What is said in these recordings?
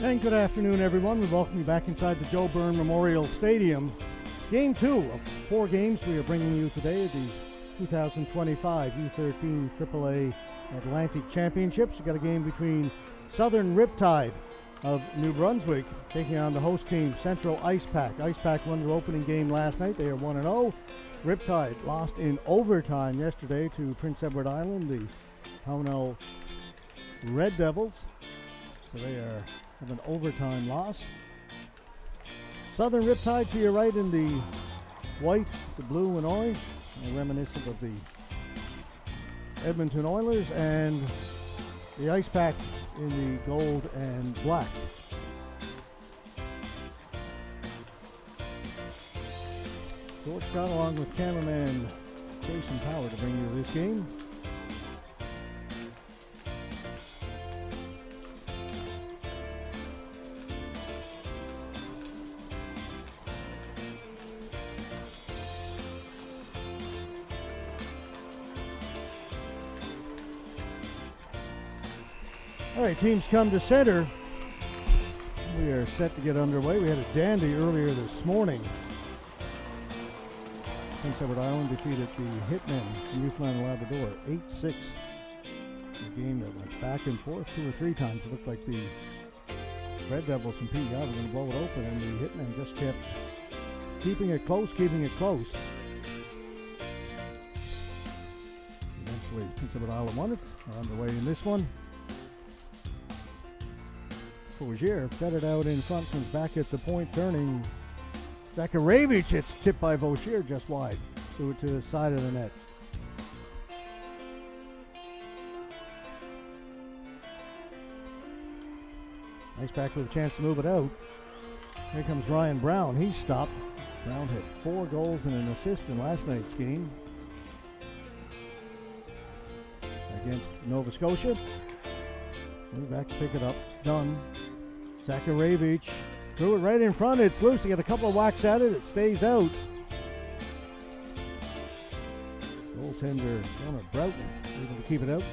And good afternoon, everyone. We welcome you back inside the Joe Byrne Memorial Stadium. Game 2 of 4 games we are bringing you today, the 2025 U13 AAA Atlantic Championships. We've got a game between Southern Riptide of New Brunswick taking on the host team, Central IcePak. IcePak won their opening game last night. They are 1-0. Riptide lost in overtime yesterday to Prince Edward Island, the Pownell Red Devils. So they have an overtime loss. Southern Riptide to your right in the white, the blue and orange, reminiscent of the Edmonton Oilers, and the IcePak in the gold and black. George Scott along with cameraman Jason Power to bring you this game. All right, teams come to center. We are set to get underway. We had a dandy earlier this morning. Prince Edward Island defeated the Hitmen from Newfoundland and Labrador 8-6. A game that went back and forth 2 or 3 times. It looked like the Red Devils and PEI were going to blow it open, and the Hitmen just kept keeping it close. Eventually, Prince Edward Island won it. They're underway in this one. Voshier set it out in front, comes back at the point, turning. Zakharevich, it's tipped by Voshier just wide. Threw it to the side of the net. IcePak with a chance to move it out. Here comes Ryan Brown. He's stopped. Brown had 4 goals and an assist in last night's game against Nova Scotia. Move back to pick it up. Done. Zakharevich threw it right in front. It's loose. He got a couple of whacks at it. It stays out. Goaltender Jonah Broughton able to keep it out.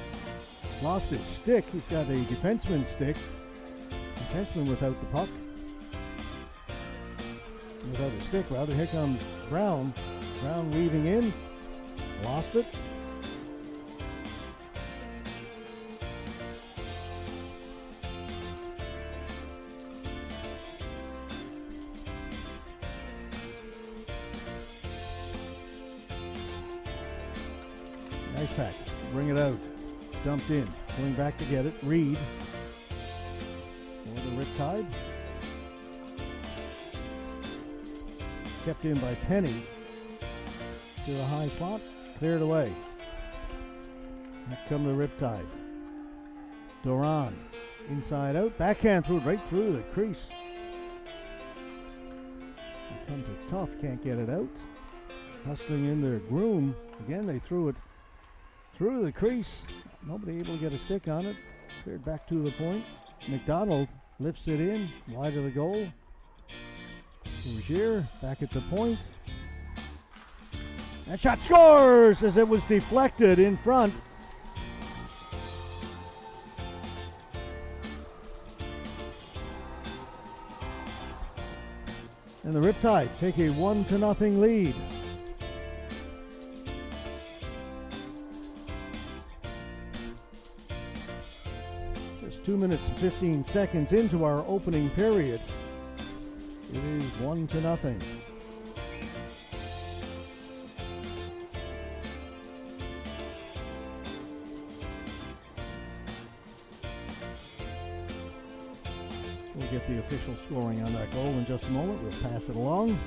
Lost his stick. He's got a defenseman's stick. Defenseman without the puck. Without a stick, rather. Here comes Brown. Brown weaving in. Lost it. IcePak, bring it out, dumped in, going back to get it. Reed for the Riptide. Kept in by Penny to the high slot, cleared away. Back come the Riptide. Doran, inside out, backhand threw it right through the crease. Here comes it tough, can't get it out. Hustling in there, Groom. Again, they threw it through the crease. Nobody able to get a stick on it. Cleared back to the point. McDonald lifts it in, wide of the goal. Voshier back at the point. That shot scores as it was deflected in front. And the Riptide take a 1-0 lead. Just 2 minutes and 15 seconds into our opening period. It is 1-0. We'll get the official scoring on that goal in just a moment. We'll pass it along.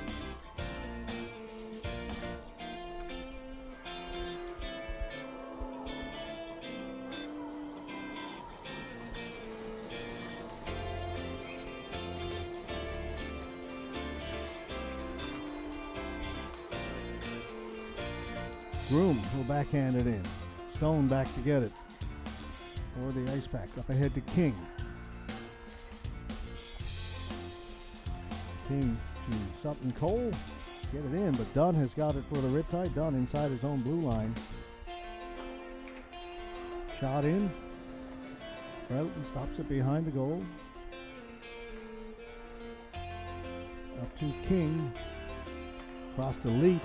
Groom will backhand it in. Stone back to get it. For the IcePak. Up ahead to King. King to Sutton Cole. Get it in, but Dunn has got it for the Riptide. Dunn inside his own blue line. Shot in. Broughton stops it behind the goal. out to King. Across to Leet.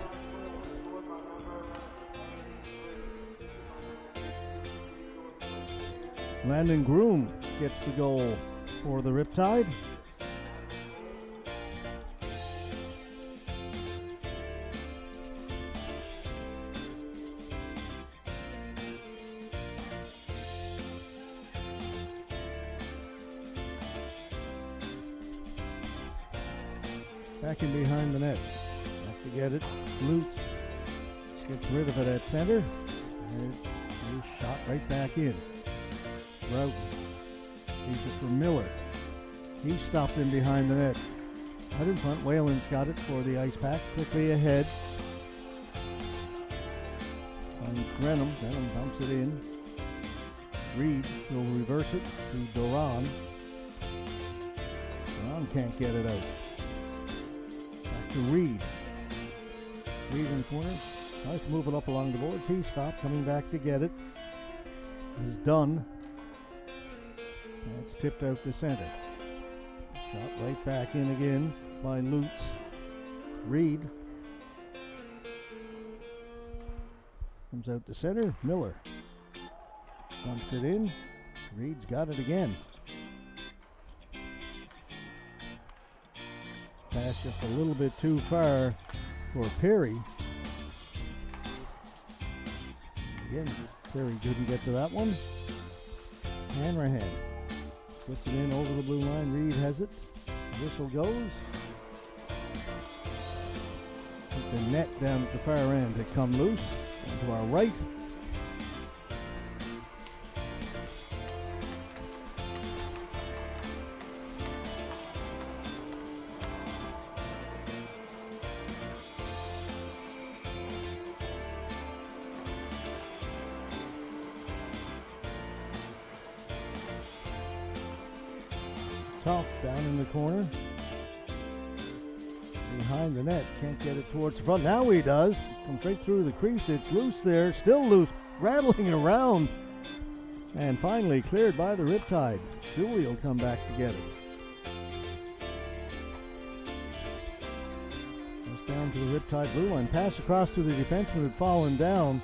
Landon Groom gets the goal for the Riptide. Back in behind the net. Back to get it. Lutz gets rid of it at center. And it's shot right back in. Broughton. He's it for Miller. He stopped in behind the net. Out in front, Whalen's got it for the IcePak. Quickly ahead. On Grenham. Grenham bumps it in. Reed will reverse it to Doran. Doran can't get it out. To Reed. Reed in corner. Tries to move it up along the boards. He stopped, coming back to get it. Is done. It's tipped out to center. Shot right back in again by Lutz. Reed. Comes out to center. Miller. Dumps it in. Reed's got it again. Pass just a little bit too far for Perry. Again, Perry didn't get to that one. Hanrahan puts it in over the blue line. Reed has it. Whistle goes. With the net down at the far end. It come loose. And to our right. Tough down in the corner. Behind the net. Can't get it towards the front. Now he does. Comes right through the crease. It's loose there. Still loose. Rattling around. And finally cleared by the Riptide. Julie will come back to get it. Goes down to the Riptide blue line. Pass across to the defenseman had fallen down.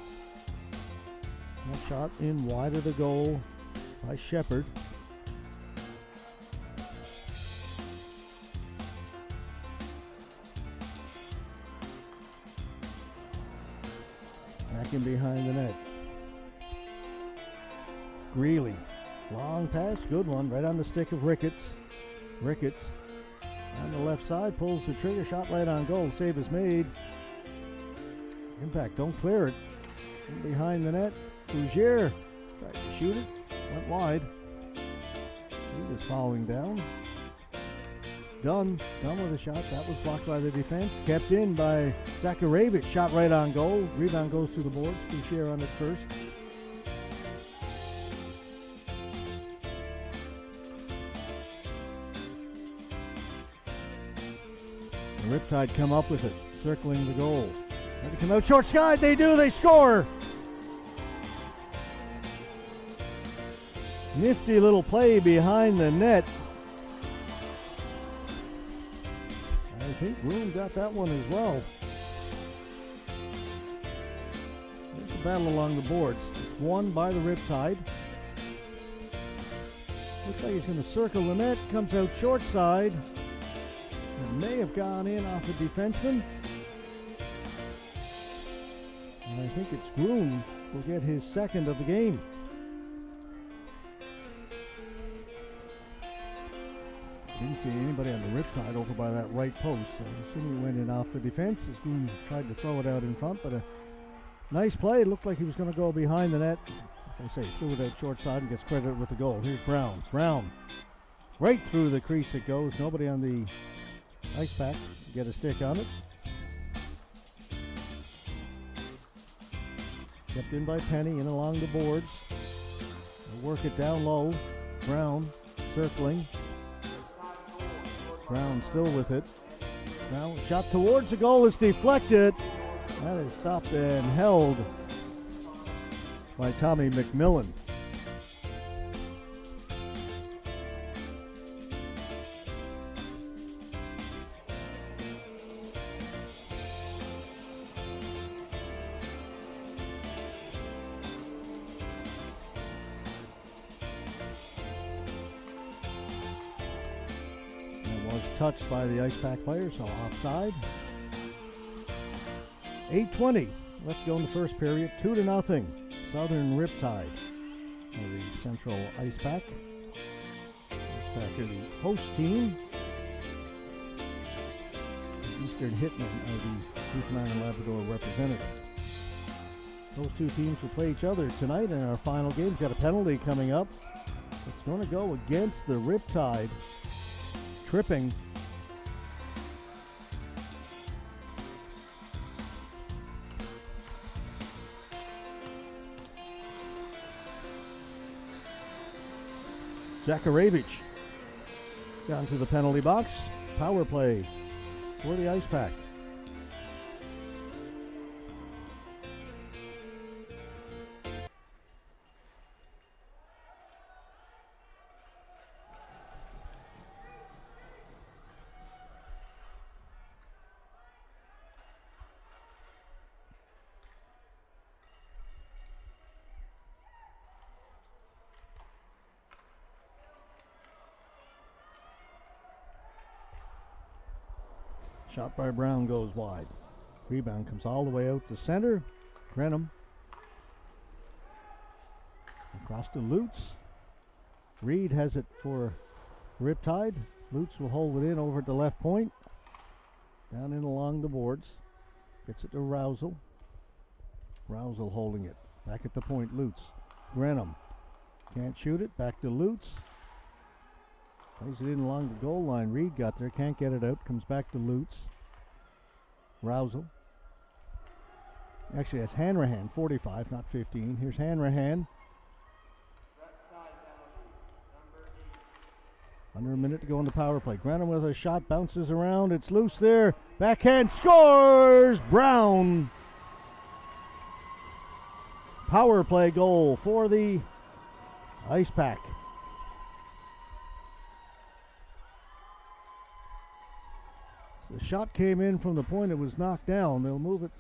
That shot in wide of the goal by Shepard. Back in behind the net. Greeley. Long pass. Good one. Right on the stick of Ricketts. Ricketts on the left side. Pulls the trigger. Shot right on goal. Save is made. Impact. Don't clear it. In behind the net. Bougier tried to shoot it. Went wide. He was falling down. Done with a shot. That was blocked by the defense. Kept in by Zakharevich. Shot right on goal. Rebound goes to the boards. Boucher on it first. The Riptide come up with it. Circling the goal. Ready to come out short side. They do. They score. Nifty little play behind the net. I think Room got that one as well. There's a battle along the boards. It's won by the Riptide. Looks like he's going to circle the net. Comes out short side. It may have gone in off a defenseman. And I think it's Groom who will get his second of the game. Didn't see anybody on the Riptide over by that right post, so I assume he went in off the defense. As Groom tried to throw it out in front, but a nice play. It looked like he was going to go behind the net. As I say, threw it out short side and gets credited with the goal. Here's Brown. Brown. Right through the crease it goes. Nobody on the IcePak get a stick on it. Kept in by Penny, in along the boards. They'll work it down low. Brown circling. Brown still with it. Brown shot towards the goal. Is deflected. That is stopped and held by Tommy McMillan. Was touched by the IcePak player, so offside. 8:20 left to go in the first period. 2-0. Southern Riptide of the Central IcePak. IcePak are the host team. The Eastern Hitmen are the Newfoundland and Labrador representative. Those two teams will play each other tonight in our final game. We've got a penalty coming up. It's going to go against the Riptide. Tripping. Zakarevich down to the penalty box. Power play for the IcePak. Shot by Brown goes wide. Rebound comes all the way out to center. Grenham. Across to Lutz. Reed has it for Riptide. Lutz will hold it in over at the left point. Down in along the boards. Gets it to Rousel. Rousel holding it. Back at the point, Lutz. Grenham. Can't shoot it. Back to Lutz. Plays it in along the goal line. Reed got there. Can't get it out. Comes back to Lutz. Rousel. Actually, that's Hanrahan. 45, not 15. Here's Hanrahan. Under a minute to go on the power play. Grenham with a shot. Bounces around. It's loose there. Backhand. Scores! Brown. Power play goal for the IcePak. The shot came in from the point, it was knocked down. They'll move it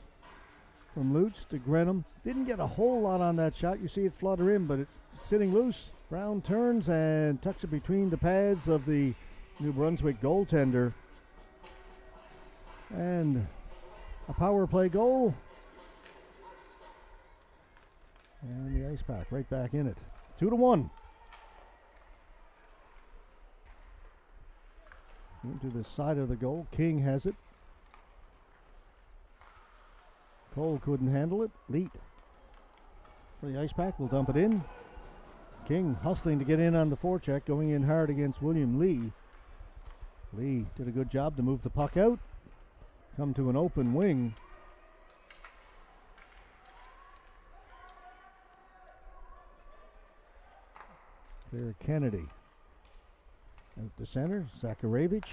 from Lutz to Grenham. Didn't get a whole lot on that shot. You see it flutter in, but it's sitting loose. Brown turns and tucks it between the pads of the New Brunswick goaltender. And a power play goal. And the IcePak right back in it. 2-1. Into the side of the goal. King has it. Cole couldn't handle it. Leet for the IcePak will dump it in. King hustling to get in on the forecheck, going in hard against William Lee. Lee did a good job to move the puck out. Come to an open wing. There, Kennedy. Out to center, Zakarevich.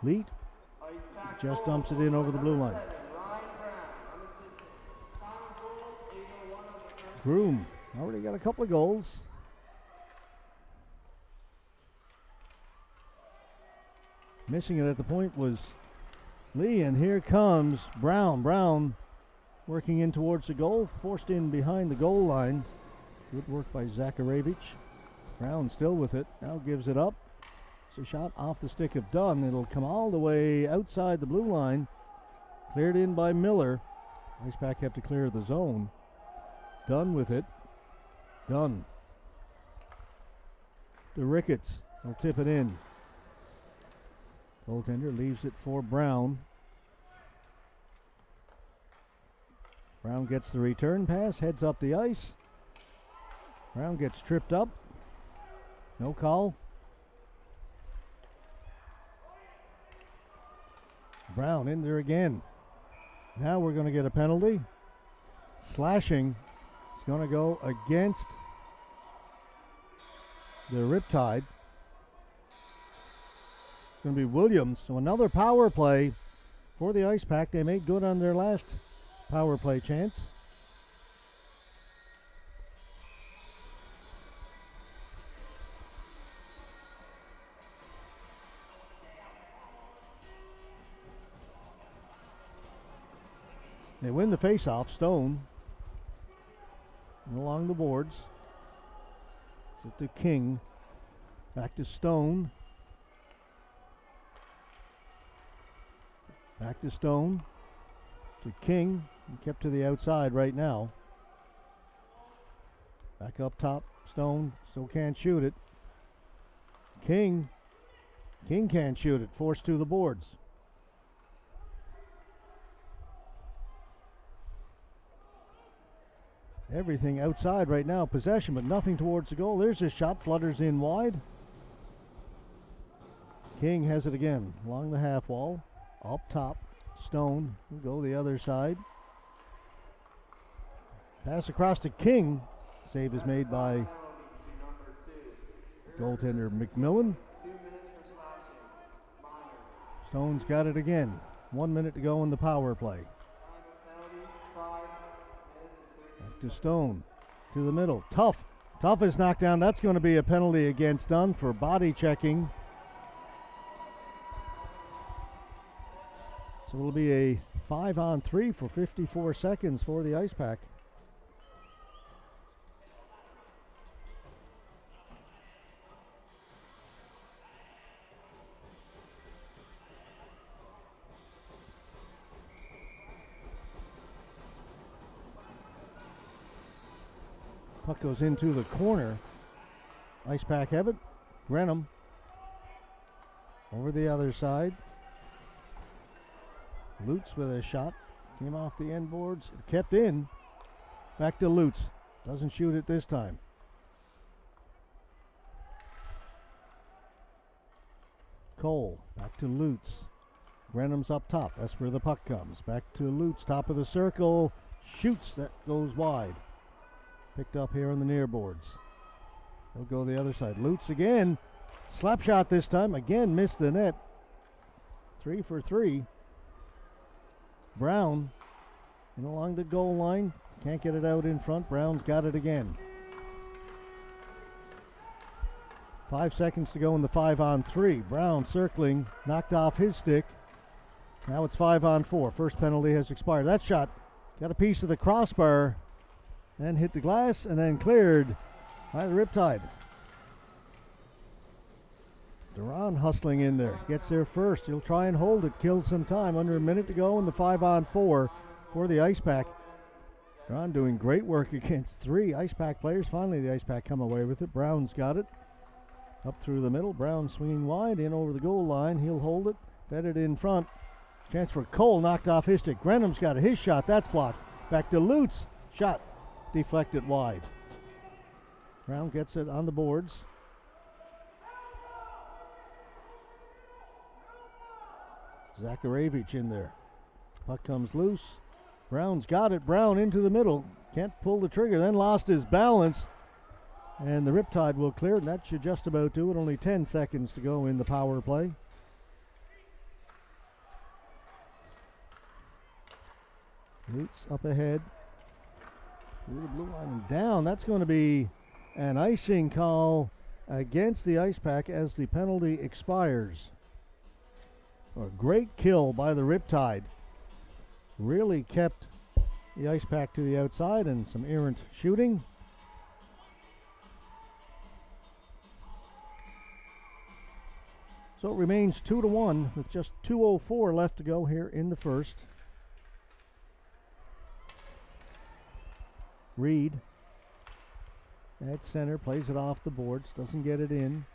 Leet just dumps it in over the blue line. Groom already got a couple of goals. Missing it at the point was Lee, and here comes Brown. Brown working in towards the goal, forced in behind the goal line. Good work by Zakarevich. Brown still with it. Now gives it up. It's a shot off the stick of Dunn. It'll come all the way outside the blue line. Cleared in by Miller. IcePak have to clear the zone. Dunn with it. Dunn. To Ricketts. He'll tip it in. Goaltender leaves it for Brown. Brown gets the return pass. Heads up the ice. Brown gets tripped up. No call. Brown in there again. Now we're going to get a penalty. Slashing is going to go against the Riptide. It's going to be Williams. So another power play for the IcePak. They made good on their last power play chance. They win the face-off. Stone and along the boards. It's to King. Back to Stone. Back to Stone. To King. He kept to the outside right now. Back up top. Stone still can't shoot it. King can't shoot it. Forced to the boards. Everything outside right now. Possession, but nothing towards the goal. There's a shot. Flutters in wide. King has it again. Along the half wall. Up top. Stone will go the other side. Pass across to King. Save is made by goaltender McMillan. Stone's got it again. 1 minute to go in the power play. Back to Stone. To the middle. Tough is knocked down. That's going to be a penalty against Dunn for body checking. So it'll be a 5-on-3 for 54 seconds for the IcePak. Puck goes into the corner. IcePak have it. Grenham over the other side. Lutz with a shot. Came off the end boards. Kept in. Back to Lutz. Doesn't shoot it this time. Cole. Back to Lutz. Grenham's up top. That's where the puck comes. Back to Lutz. Top of the circle. Shoots. That goes wide. Picked up here on the near boards. He'll go the other side. Lutz again. Slap shot this time. Again missed the net. 3 for 3. Brown in along the goal line. Can't get it out in front. Brown's got it again. 5 seconds to go in the 5-on-3. Brown circling. Knocked off his stick. Now it's 5-on-4. First penalty has expired. That shot got a piece of the crossbar. Then hit the glass and then cleared by the Riptide. Duran hustling in there. Gets there first. He'll try and hold it. Kills some time. Under a minute to go in the 5-on-4 for the IcePak. Duran doing great work against 3 IcePak players. Finally the IcePak come away with it. Brown's got it. Up through the middle. Brown swinging wide in over the goal line. He'll hold it. Fed it in front. Chance for Cole. Knocked off his stick. Grenham's got it. His shot. That's blocked. Back to Lutz. Shot. Deflected wide. Brown gets it on the boards. Zakharevich in there. Puck comes loose. Brown's got it. Brown into the middle. Can't pull the trigger. Then lost his balance. And the Riptide will clear it. And that should just about do it. Only 10 seconds to go in the power play. Lutz up ahead. Through the blue line and down. That's going to be an icing call against the IcePak as the penalty expires. A great kill by the Riptide. Really kept the IcePak to the outside and some errant shooting. So it remains 2-1 with just 2:04 left to go here in the first. Reed at center, plays it off the boards, doesn't get it in.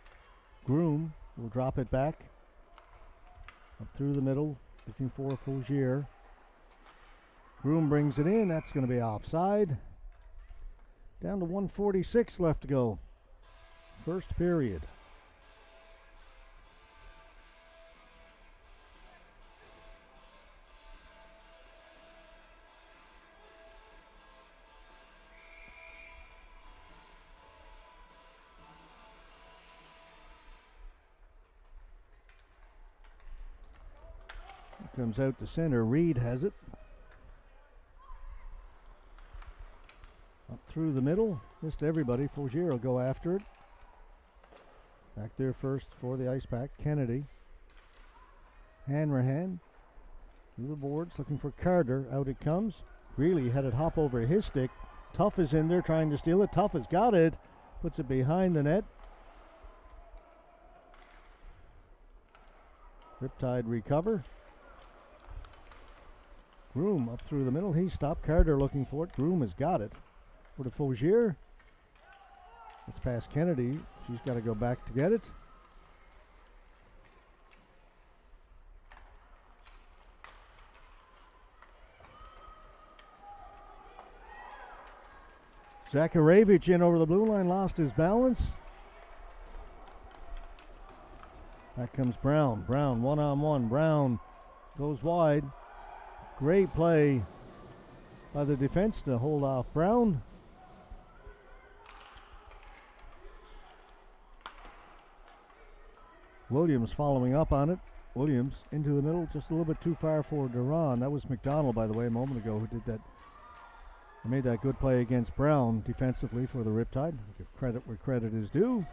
Groom will drop it back. Up through the middle, looking for Faugier. Groom brings it in, that's going to be offside. Down to 1:46 left to go. First period. Comes out to center. Reed has it. Up through the middle. Just everybody. Faugier will go after it. Back there first for the IcePak. Kennedy. Hanrahan. Through the boards. Looking for Carter. Out it comes. Greeley had it hop over his stick. Tough is in there trying to steal it. Tough has got it. Puts it behind the net. Riptide recover. Groom up through the middle. He stopped. Carter looking for it. Groom has got it. For the Faugier. It's past Kennedy. She's got to go back to get it. Zakharevich in over the blue line, lost his balance. Back comes Brown. Brown one-on-one. Brown goes wide. Great play by the defense to hold off Brown. Williams following up on it. Williams into the middle, just a little bit too far for Duran. That was McDonald, by the way, a moment ago, who did that. He made that good play against Brown defensively for the Riptide. Give credit where credit is due.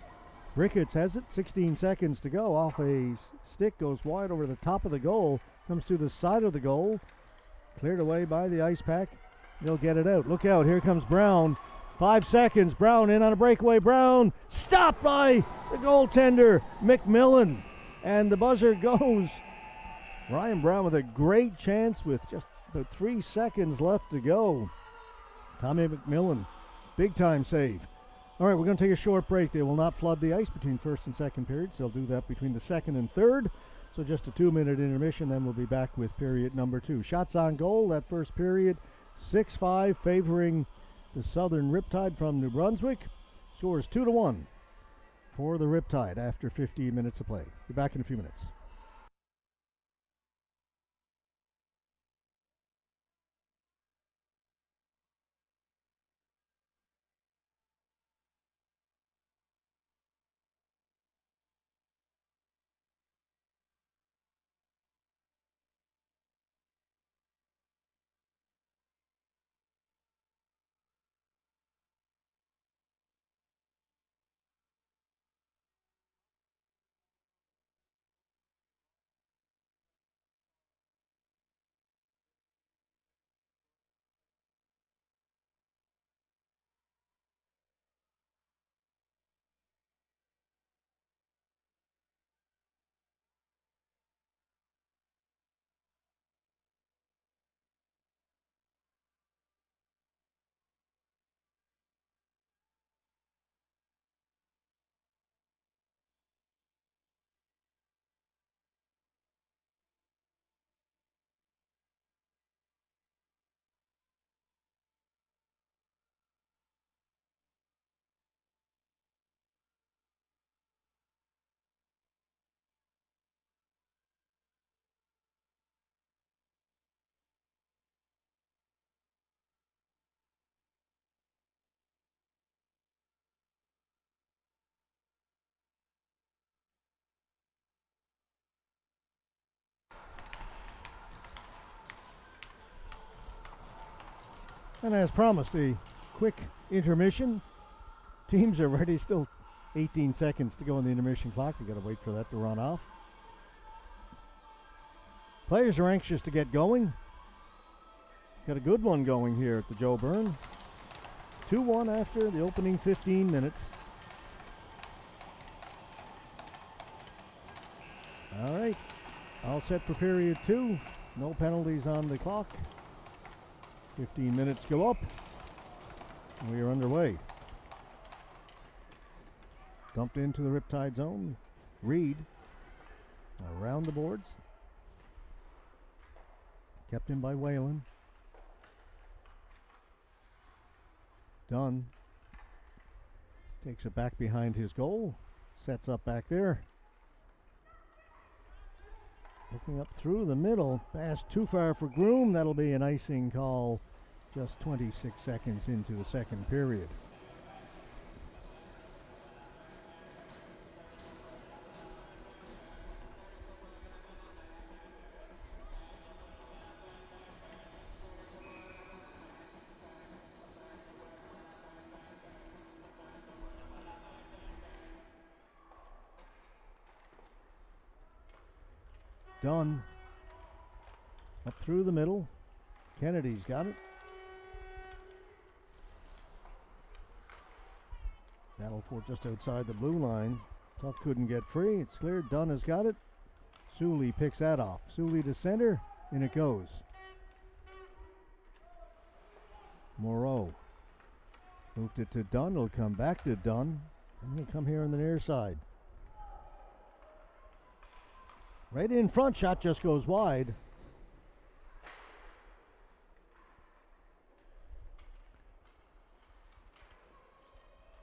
Ricketts has it, 16 seconds to go. Off a stick, goes wide over the top of the goal, comes to the side of the goal. Cleared away by the IcePak. They'll get it out. Look out, here comes Brown. 5 seconds, Brown in on a breakaway. Brown stopped by the goaltender, McMillan. And the buzzer goes. Ryan Brown with a great chance with just about 3 seconds left to go. Tommy McMillan, big time save. All right, we're going to take a short break. They will not flood the ice between first and second periods. They'll do that between the second and third. So just a 2-minute intermission, then we'll be back with period number 2. Shots on goal, that first period, 6-5 favoring the Southern Riptide from New Brunswick. Scores 2-1 for the Riptide after 15 minutes of play. Be back in a few minutes. And as promised, a quick intermission. Teams are ready. Still 18 seconds to go on the intermission clock. You got to wait for that to run off. Players are anxious to get going. Got a good one going here at the Joe Byrne. 2-1 after the opening 15 minutes. All right, all set for period 2. No penalties on the clock. 15 minutes go up, and we are underway. Dumped into the Riptide zone. Reed around the boards. Kept in by Whalen. Dunn takes it back behind his goal. Sets up back there. Looking up through the middle. Pass too far for Groom. That'll be an icing call just 26 seconds into the second period. Dunn up through the middle. Kennedy's got it. Battle for just outside the blue line. Tuck couldn't get free. It's cleared. Dunn has got it. Sully picks that off. Sully to center, in it goes. Moreau moved it to Dunn. It'll come back to Dunn. And he'll come here on the near side. Right in front, shot just goes wide.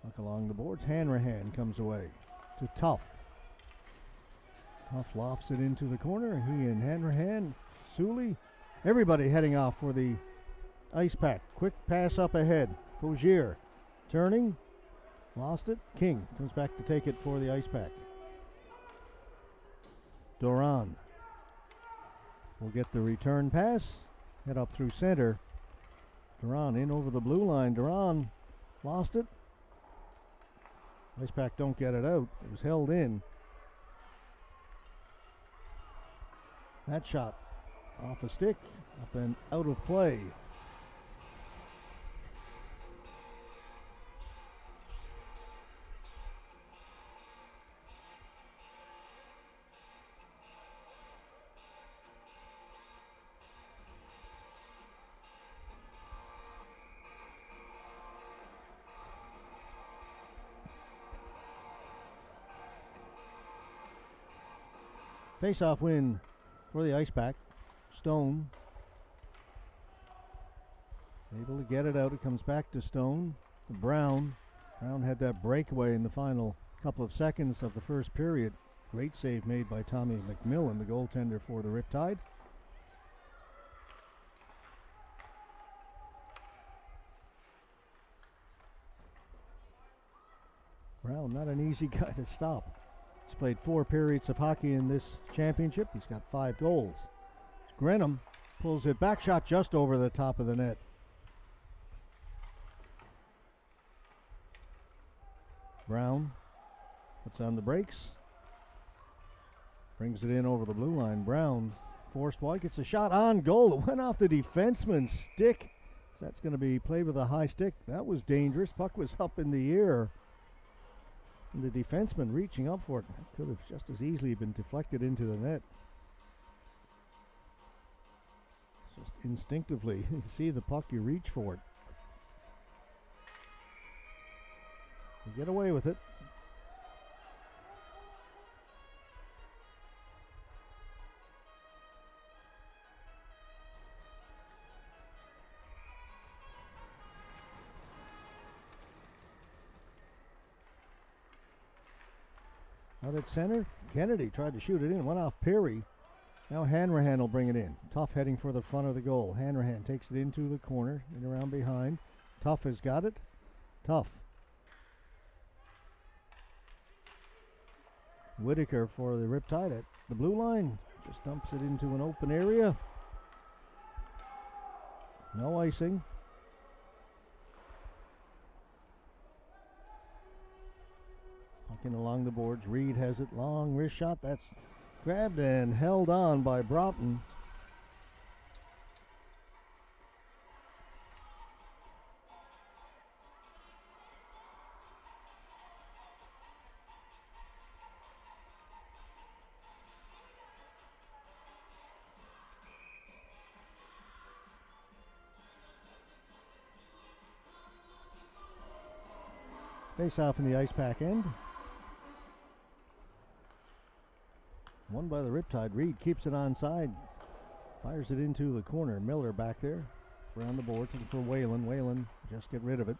Look along the boards. Hanrahan comes away to Tough. Tough lofts it into the corner. He and Hanrahan, Sully, everybody heading off for the IcePak. Quick pass up ahead. Fogier turning, lost it. King comes back to take it for the IcePak. Doran will get the return pass. Head up through center. Doran in over the blue line. Doran lost it. IcePak don't get it out. It was held in. That shot off a stick, up and out of play. Face-off win for the IcePak. Stone able to get it out. It comes back to Stone. To Brown. Brown had that breakaway in the final couple of seconds of the first period. Great save made by Tommy McMillan, the goaltender for the Riptide. Brown, not an easy guy to stop. He's played 4 periods of hockey in this championship. He's got 5 goals. Grenham pulls it back, shot just over the top of the net. Brown puts on the brakes. Brings it in over the blue line. Brown forced wide, gets a shot on goal. It went off the defenseman's stick. So that's going to be played with a high stick. That was dangerous. Puck was up in the air. And the defenseman reaching up for it. That could have just as easily been deflected into the net. Just instinctively, you see the puck, you reach for it. You get away with it. Out at center, Kennedy tried to shoot it in, went off Perry. Now Hanrahan will bring it in. Tough heading for the front of the goal. Hanrahan takes it into the corner and around behind. Tough has got it. Tough. Whitaker for the Riptide at the blue line. Just dumps it into an open area. No icing. Pucking along the boards. Reed has it. Long wrist shot. That's grabbed and held on by Broughton. Face off in the IcePak end. Won by the Riptide. Reed keeps it onside. Fires it into the corner. Miller back there. Around the boards looking for Whalen. Whalen just get rid of it.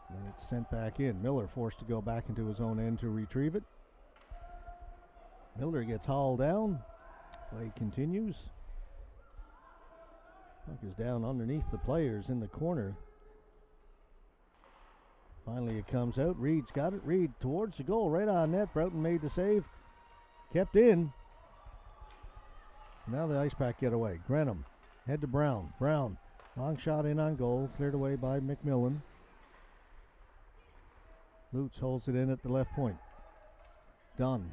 Then it's sent back in. Miller forced to go back into his own end to retrieve it. Miller gets hauled down. Play continues. Puck is down underneath the players in the corner. Finally it comes out. Reed's got it. Reed towards the goal. Right on net. Broughton made the save. Kept in. Now the IcePak get away. Grenham. Head to Brown. Brown. Long shot in on goal. Cleared away by McMillan. Lutz holds it in at the left point. Dunn.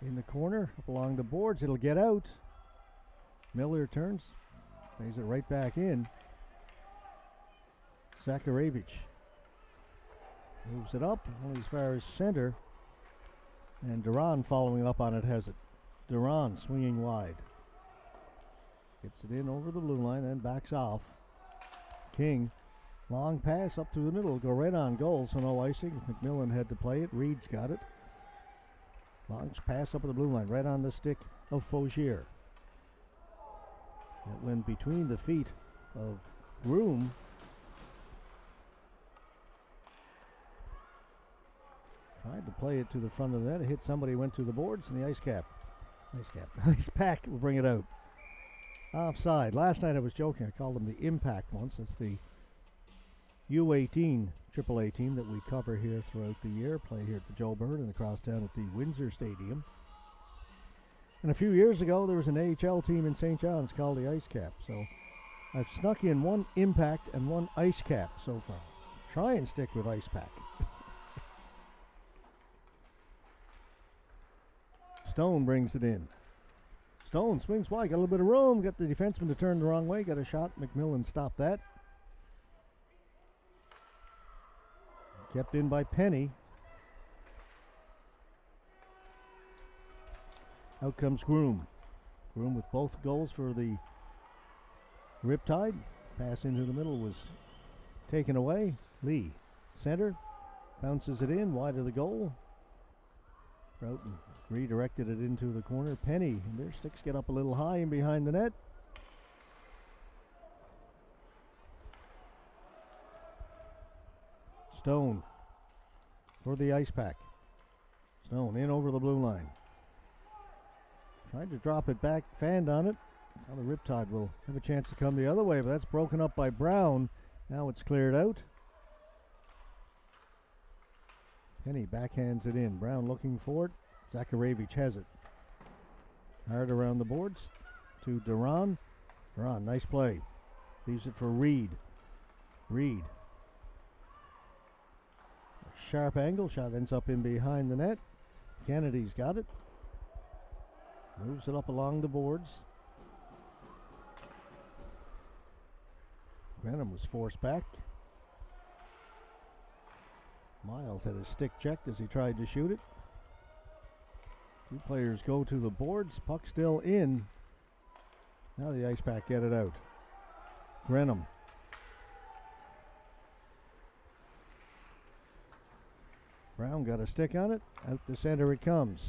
In the corner. Up along the boards. It'll get out. Miller turns. Plays it right back in. Zakarevich. Moves it up, only as far as center. And Duran following up on it has it. Duran swinging wide. Gets it in over the blue line and backs off. King, long pass up through the middle, go right on goal, so no icing. McMillan had to play it. Reed's got it. Long pass up at the blue line, right on the stick of Faugier. It went between the feet of Groom. Tried to play it to the front of the net. It hit somebody, went to the boards, and the IcePak will bring it out. Offside. Last night I was joking. I called them the Impact once. That's the U13 AAA team that we cover here throughout the year. Play here at the Joe Byrne and across town at the Windsor Stadium. And a few years ago there was an AHL team in St. John's called the IceCap. So I've snuck in one Impact and one IceCap so far. Try and stick with IcePak. Stone brings it in. Stone swings wide, got a little bit of room, got the defenseman to turn the wrong way, got a shot. McMillan stopped that. Kept in by Penny. Out comes Groom. Groom with both goals for the Riptide. Pass into the middle was taken away. Lee, center, bounces it in, wide of the goal. Broughton redirected it into the corner. Penny, and their sticks get up a little high and behind the net. Stone for the IcePak. Stone in over the blue line. Tried to drop it back, fanned on it. Now the Riptide will have a chance to come the other way, but that's broken up by Brown. Now it's cleared out. Penny backhands it in. Brown looking for it. Zakharevich has it. Hard around the boards to Duran. Duran, nice play. Leaves it for Reed. Reed. A sharp angle. Shot ends up in behind the net. Kennedy's got it. Moves it up along the boards. Grenham was forced back. Miles had his stick checked as he tried to shoot it. Two players go to the boards. Puck still in. Now the IcePak get it out. Grenham. Brown got a stick on it. Out the center it comes.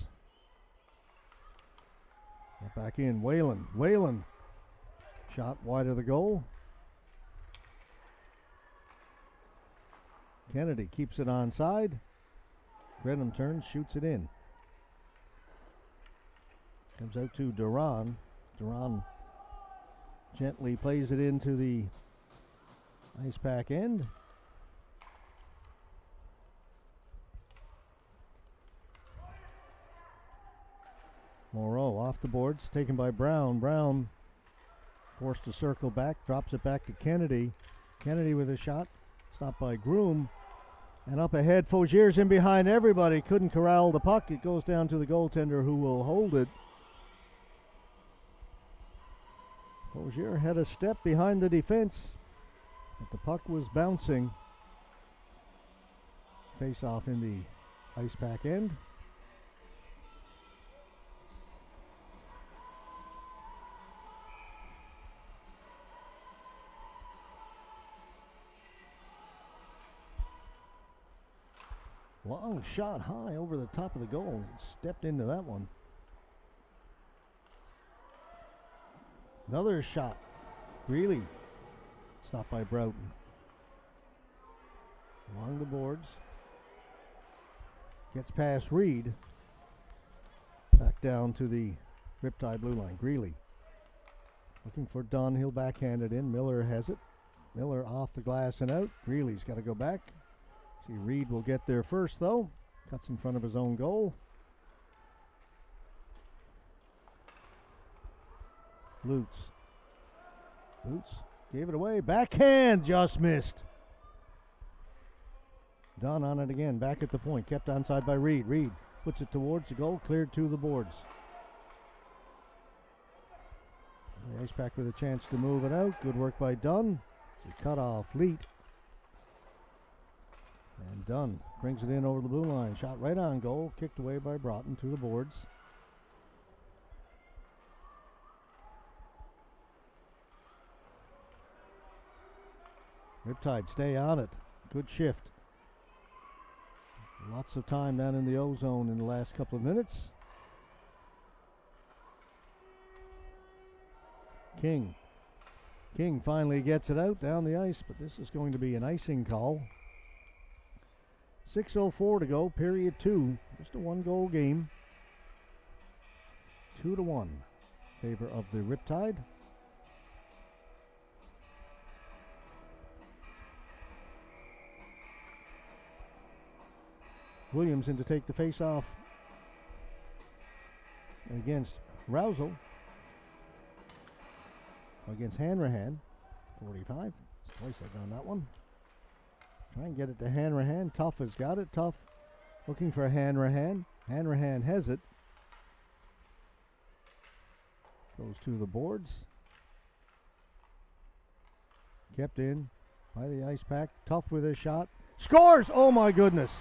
Get back in. Whalen. Whalen. Shot wide of the goal. Kennedy keeps it onside. Grenham turns, shoots it in. Comes out to Duran. Duran gently plays it into the IcePak end. Moreau off the boards, taken by Brown. Brown forced to circle back, drops it back to Kennedy. Kennedy with a shot, stopped by Groom. And up ahead, Faugier's in behind everybody. Couldn't corral the puck. It goes down to the goaltender who will hold it. Faugier had a step behind the defense, but the puck was bouncing. Face off in the IcePak end. Long shot high over the top of the goal. Stepped into that one. Another shot. Greeley. Stopped by Broughton. Along the boards. Gets past Reed. Back down to the Riptide blue line. Greeley. Looking for Dunn. He'll backhand it in. Miller has it. Miller off the glass and out. Greeley's got to go back. See, Reed will get there first, though. Cuts in front of his own goal. Lutz. Lutz gave it away. Backhand just missed. Dunn on it again. Back at the point. Kept onside by Reed. Reed puts it towards the goal. Cleared to the boards. The IcePak with a chance to move it out. Good work by Dunn. It's a cut off Leet. And Dunn brings it in over the blue line. Shot right on goal. Kicked away by Broughton to the boards. Riptide stay on it. Good shift. Lots of time down in the O-zone in the last couple of minutes. King finally gets it out down the ice, but this is going to be an icing call. 6:04 to go, period 2. Just a 1-goal game. 2-1 in favor of the Riptide. Williams in to take the face-off against Rousel. Against Hanrahan. 45. Twice on that one. Try and get it to Hanrahan. Tough has got it. Tough looking for Hanrahan. Hanrahan has it. Goes to the boards. Kept in by the IcePak. Tough with his shot. Scores! Oh my goodness!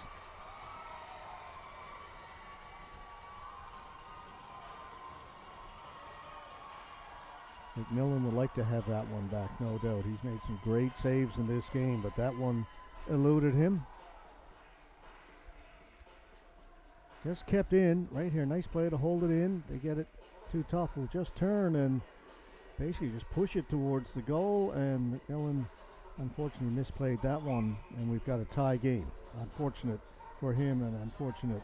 McMillan would like to have that one back, no doubt. He's made some great saves in this game, but that one eluded him. Just kept in right here. Nice play to hold it in. They get it too tough. Will just turn and basically just push it towards the goal, and McMillan unfortunately misplayed that one, and we've got a tie game. Unfortunate for him and unfortunate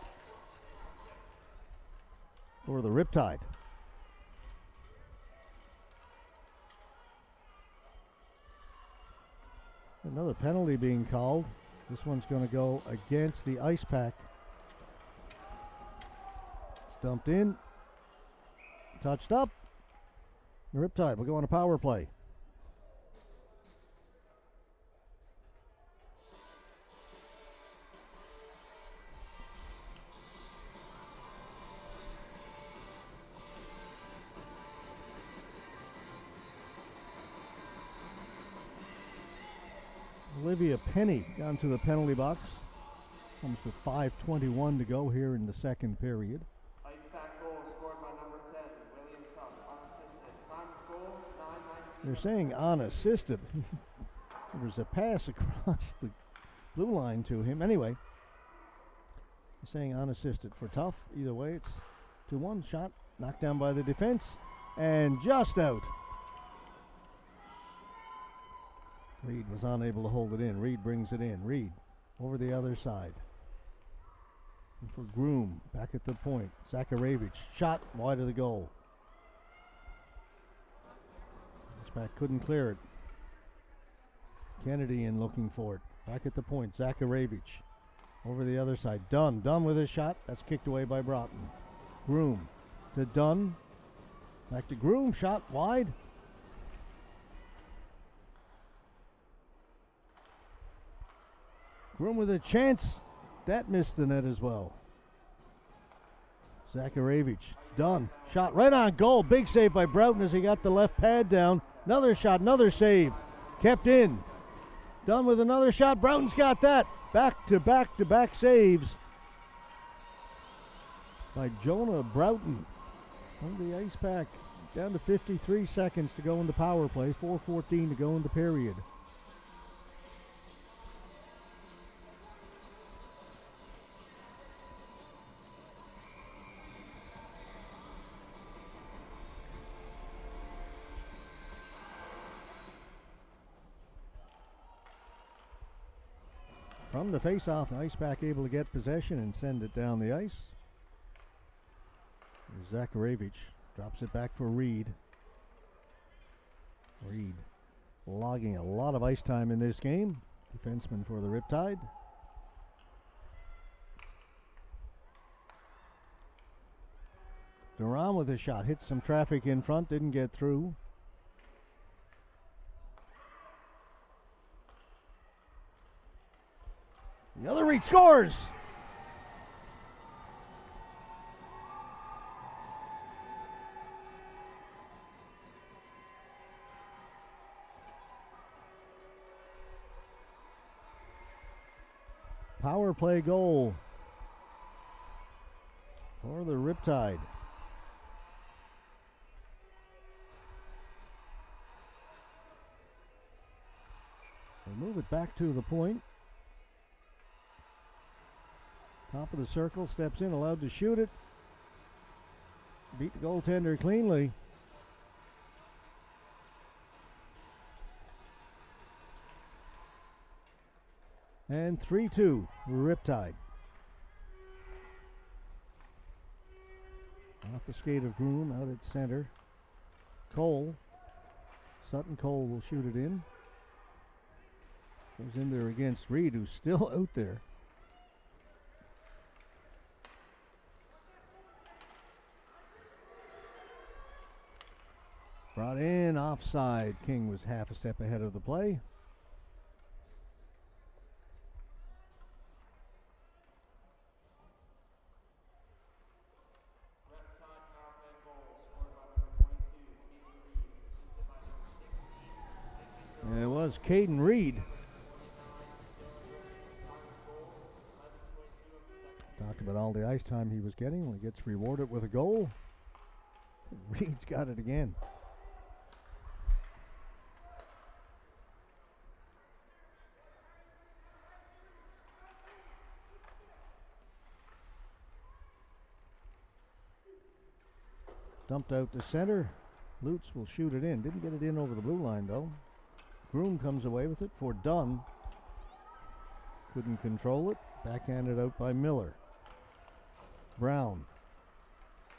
for the Riptide. Another penalty being called. This one's going to go against the IcePak. It's dumped in. Touched up. The Riptide will go on a power play. Olivia Penny down to the penalty box. Comes with 5:21 to go here in the second period. IcePak goal scored by number 10, William Tuck, unassisted. Time of goal, 9:19. They're saying unassisted. There was a pass across the blue line to him. Anyway, they're saying unassisted for Tough. Either way, it's 2-1. Shot knocked down by the defense and just out. Reed was unable to hold it in. Reed brings it in. Reed over the other side. And for Groom, back at the point. Zakarevich, shot wide of the goal. IcePak couldn't clear it. Kennedy in looking for it. Back at the point. Zakarevich over the other side. Dunn with his shot. That's kicked away by Broughton. Groom to Dunn. Back to Groom. Shot wide. Groom with a chance. That missed the net as well. Zakarevich. Dunn. Shot right on goal. Big save by Broughton as he got the left pad down. Another shot. Another save. Kept in. Dunn with another shot. Broughton's got that. Back-to-back saves by Jonah Broughton. On the IcePak. Down to 53 seconds to go in the power play. 4:14 to go in the period. From the face-off, the IcePak able to get possession and send it down the ice. Zakarevich drops it back for Reed. Reed logging a lot of ice time in this game. Defenseman for the Riptide. Duran with a shot. Hit some traffic in front. Didn't get through. The other reach scores! Power play goal for the Riptide. They move it back to the point. Top of the circle, steps in, allowed to shoot it. Beat the goaltender cleanly. And 3-2, Riptide. Off the skate of Groom, out at center. Cole. Sutton Cole will shoot it in. Goes in there against Reed, who's still out there. Brought in, offside. King was half a step ahead of the play. And it was Caden Reed. Talked about all the ice time he was getting when he gets rewarded with a goal. Reed's got it again. Dumped out to center. Lutz will shoot it in. Didn't get it in over the blue line though. Groom comes away with it for Dunn. Couldn't control it. Backhanded out by Miller. Brown.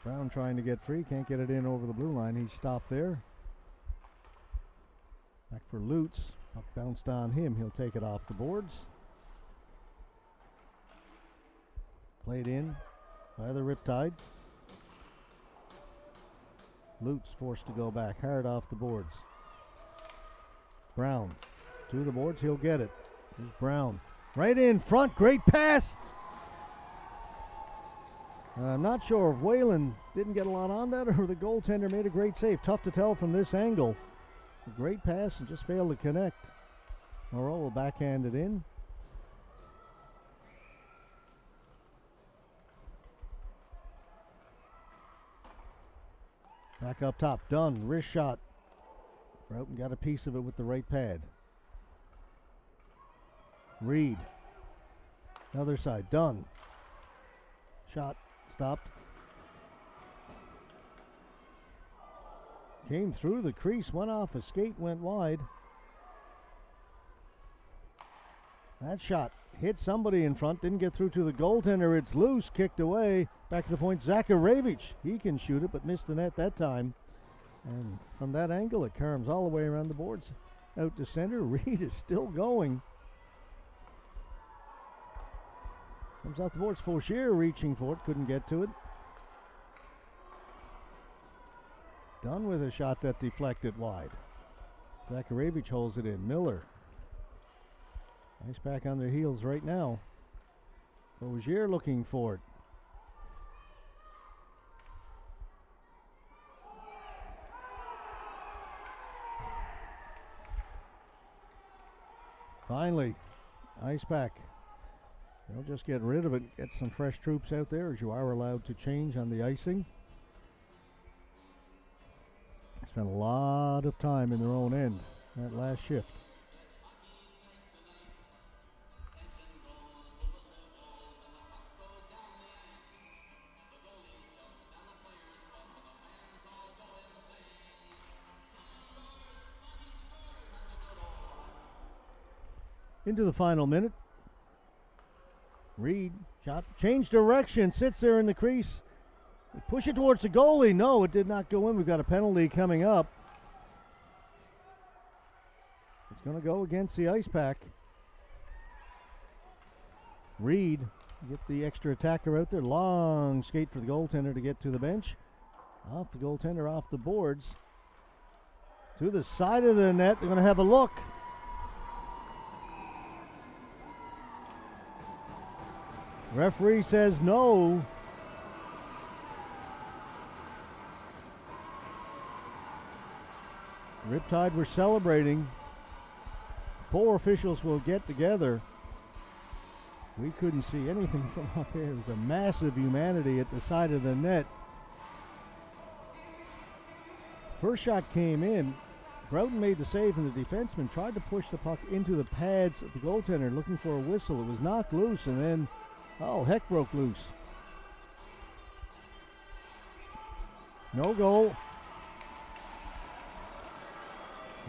Brown trying to get free. Can't get it in over the blue line. He's stopped there. Back for Lutz. Puck bounced on him. He'll take it off the boards. Played in by the Riptide. Lutz forced to go back. Hard off the boards. Brown to the boards. He'll get it. Here's Brown. Right in front. Great pass. I'm not sure if Whalen didn't get a lot on that or the goaltender made a great save. Tough to tell from this angle. A great pass and just failed to connect. Moreau will backhand it in. Back up top. Dunn. Wrist shot. Broughton got a piece of it with the right pad. Reed. Other side. Dunn. Shot. Stopped. Came through the crease. Went off a skate. Went wide. That shot hit somebody in front. Didn't get through to the goaltender. It's loose. Kicked away. Back to the point. Zakharevich. He can shoot it, but missed the net that time. And from that angle, it caroms all the way around the boards. Out to center. Reed is still going. Comes off the boards. Fauchier reaching for it. Couldn't get to it. Dunn with a shot that deflected wide. Zakharevich holds it in. Miller. IcePak on their heels right now. Fauchier looking for it. Finally, IcePak. They'll just get rid of it, get some fresh troops out there, as you are allowed to change on the icing. Spent a lot of time in their own end that last shift. Into the final minute. Reed, shot, change direction, sits there in the crease. They push it towards the goalie. No, it did not go in. We've got a penalty coming up. It's going to go against the IcePak. Reed, get the extra attacker out there. Long skate for the goaltender to get to the bench. Off the goaltender, off the boards. To the side of the net. They're going to have a look. Referee says no. Riptide were celebrating. 4 officials will get together. We couldn't see anything from up there. It was a massive humanity at the side of the net. First shot came in. Broughton made the save, and the defenseman tried to push the puck into the pads of the goaltender, looking for a whistle. It was knocked loose, and then, heck broke loose. No goal.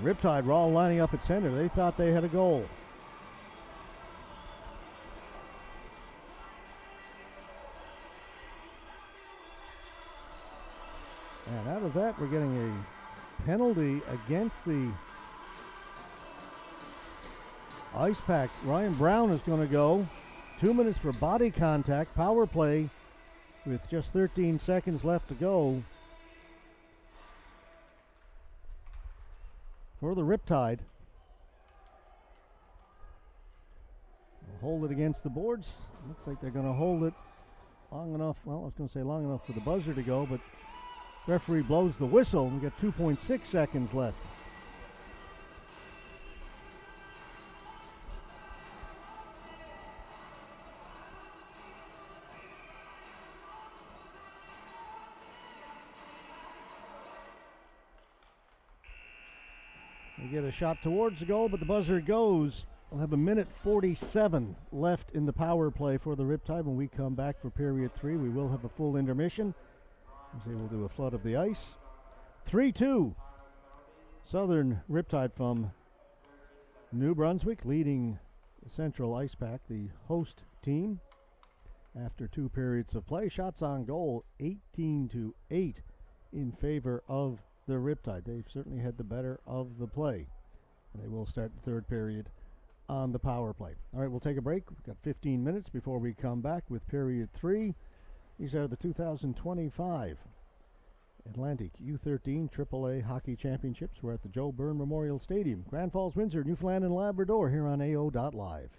Riptide were all lining up at center. They thought they had a goal. And out of that, we're getting a penalty against the IcePak. Ryan Brown is going to go. 2 minutes for body contact. Power play with just 13 seconds left to go for the Riptide. They'll hold it against the boards. Looks like they're going to hold it long enough. Well, I was going to say long enough for the buzzer to go, but referee blows the whistle. We got 2.6 seconds left. We get a shot towards the goal, but the buzzer goes. We'll have a minute 47 left in the power play for the Riptide. When we come back for period 3, we will have a full intermission. They will do a flood of the ice. 3-2. Southern Riptide from New Brunswick leading Central IcePak, the host team, after 2 periods of play. Shots on goal 18-8 in favor of the Riptide. They've certainly had the better of the play. And they will start the 3rd period on the power play. All right, we'll take a break. We've got 15 minutes before we come back with period 3. These are the 2025 Atlantic U13 AAA Hockey Championships. We're at the Joe Byrne Memorial Stadium, Grand Falls, Windsor, Newfoundland and Labrador, here on AO.live.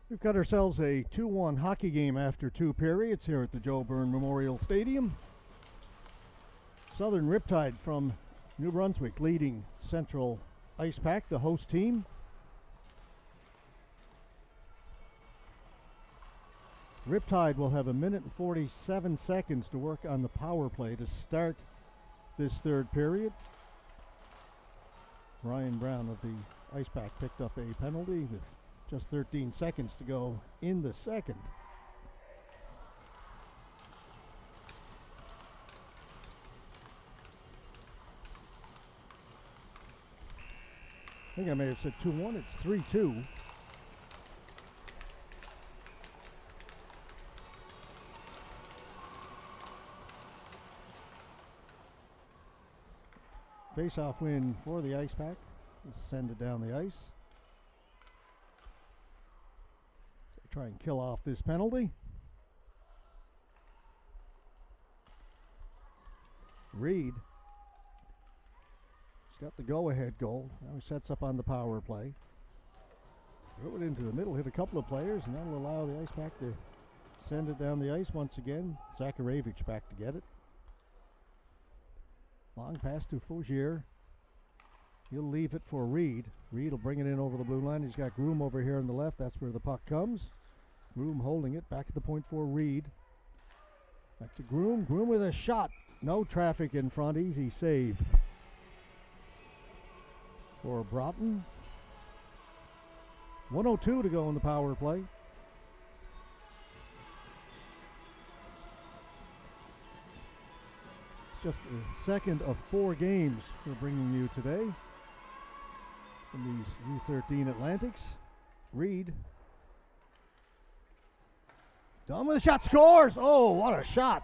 We've got ourselves a 2-1 hockey game after 2 periods here at the Joe Byrne Memorial Stadium. Southern Riptide from New Brunswick leading Central IcePak, the host team. Riptide will have 1 minute and 47 seconds to work on the power play to start this third period. Ryan Brown of the IcePak picked up a penalty with just 13 seconds to go in the second. I think I may have said 2-1. It's 3-2. Face-off win for the IcePak. Send it down the ice. Try and kill off this penalty. Reed. He's got the go-ahead goal. Now he sets up on the power play. Throw it into the middle, hit a couple of players, and that'll allow the IcePak to send it down the ice once again. Zakharevich back to get it. Long pass to Faugier. He'll leave it for Reed. Reed will bring it in over the blue line. He's got Groom over here on the left. That's where the puck comes. Groom holding it. Back at the point for Reed. Back to Groom. Groom with a shot. No traffic in front. Easy save for Broughton. 1:02 to go in the power play. It's just the second of 4 games we're bringing you today from these U13 Atlantics. Reed. Done with a shot, scores! Oh, what a shot!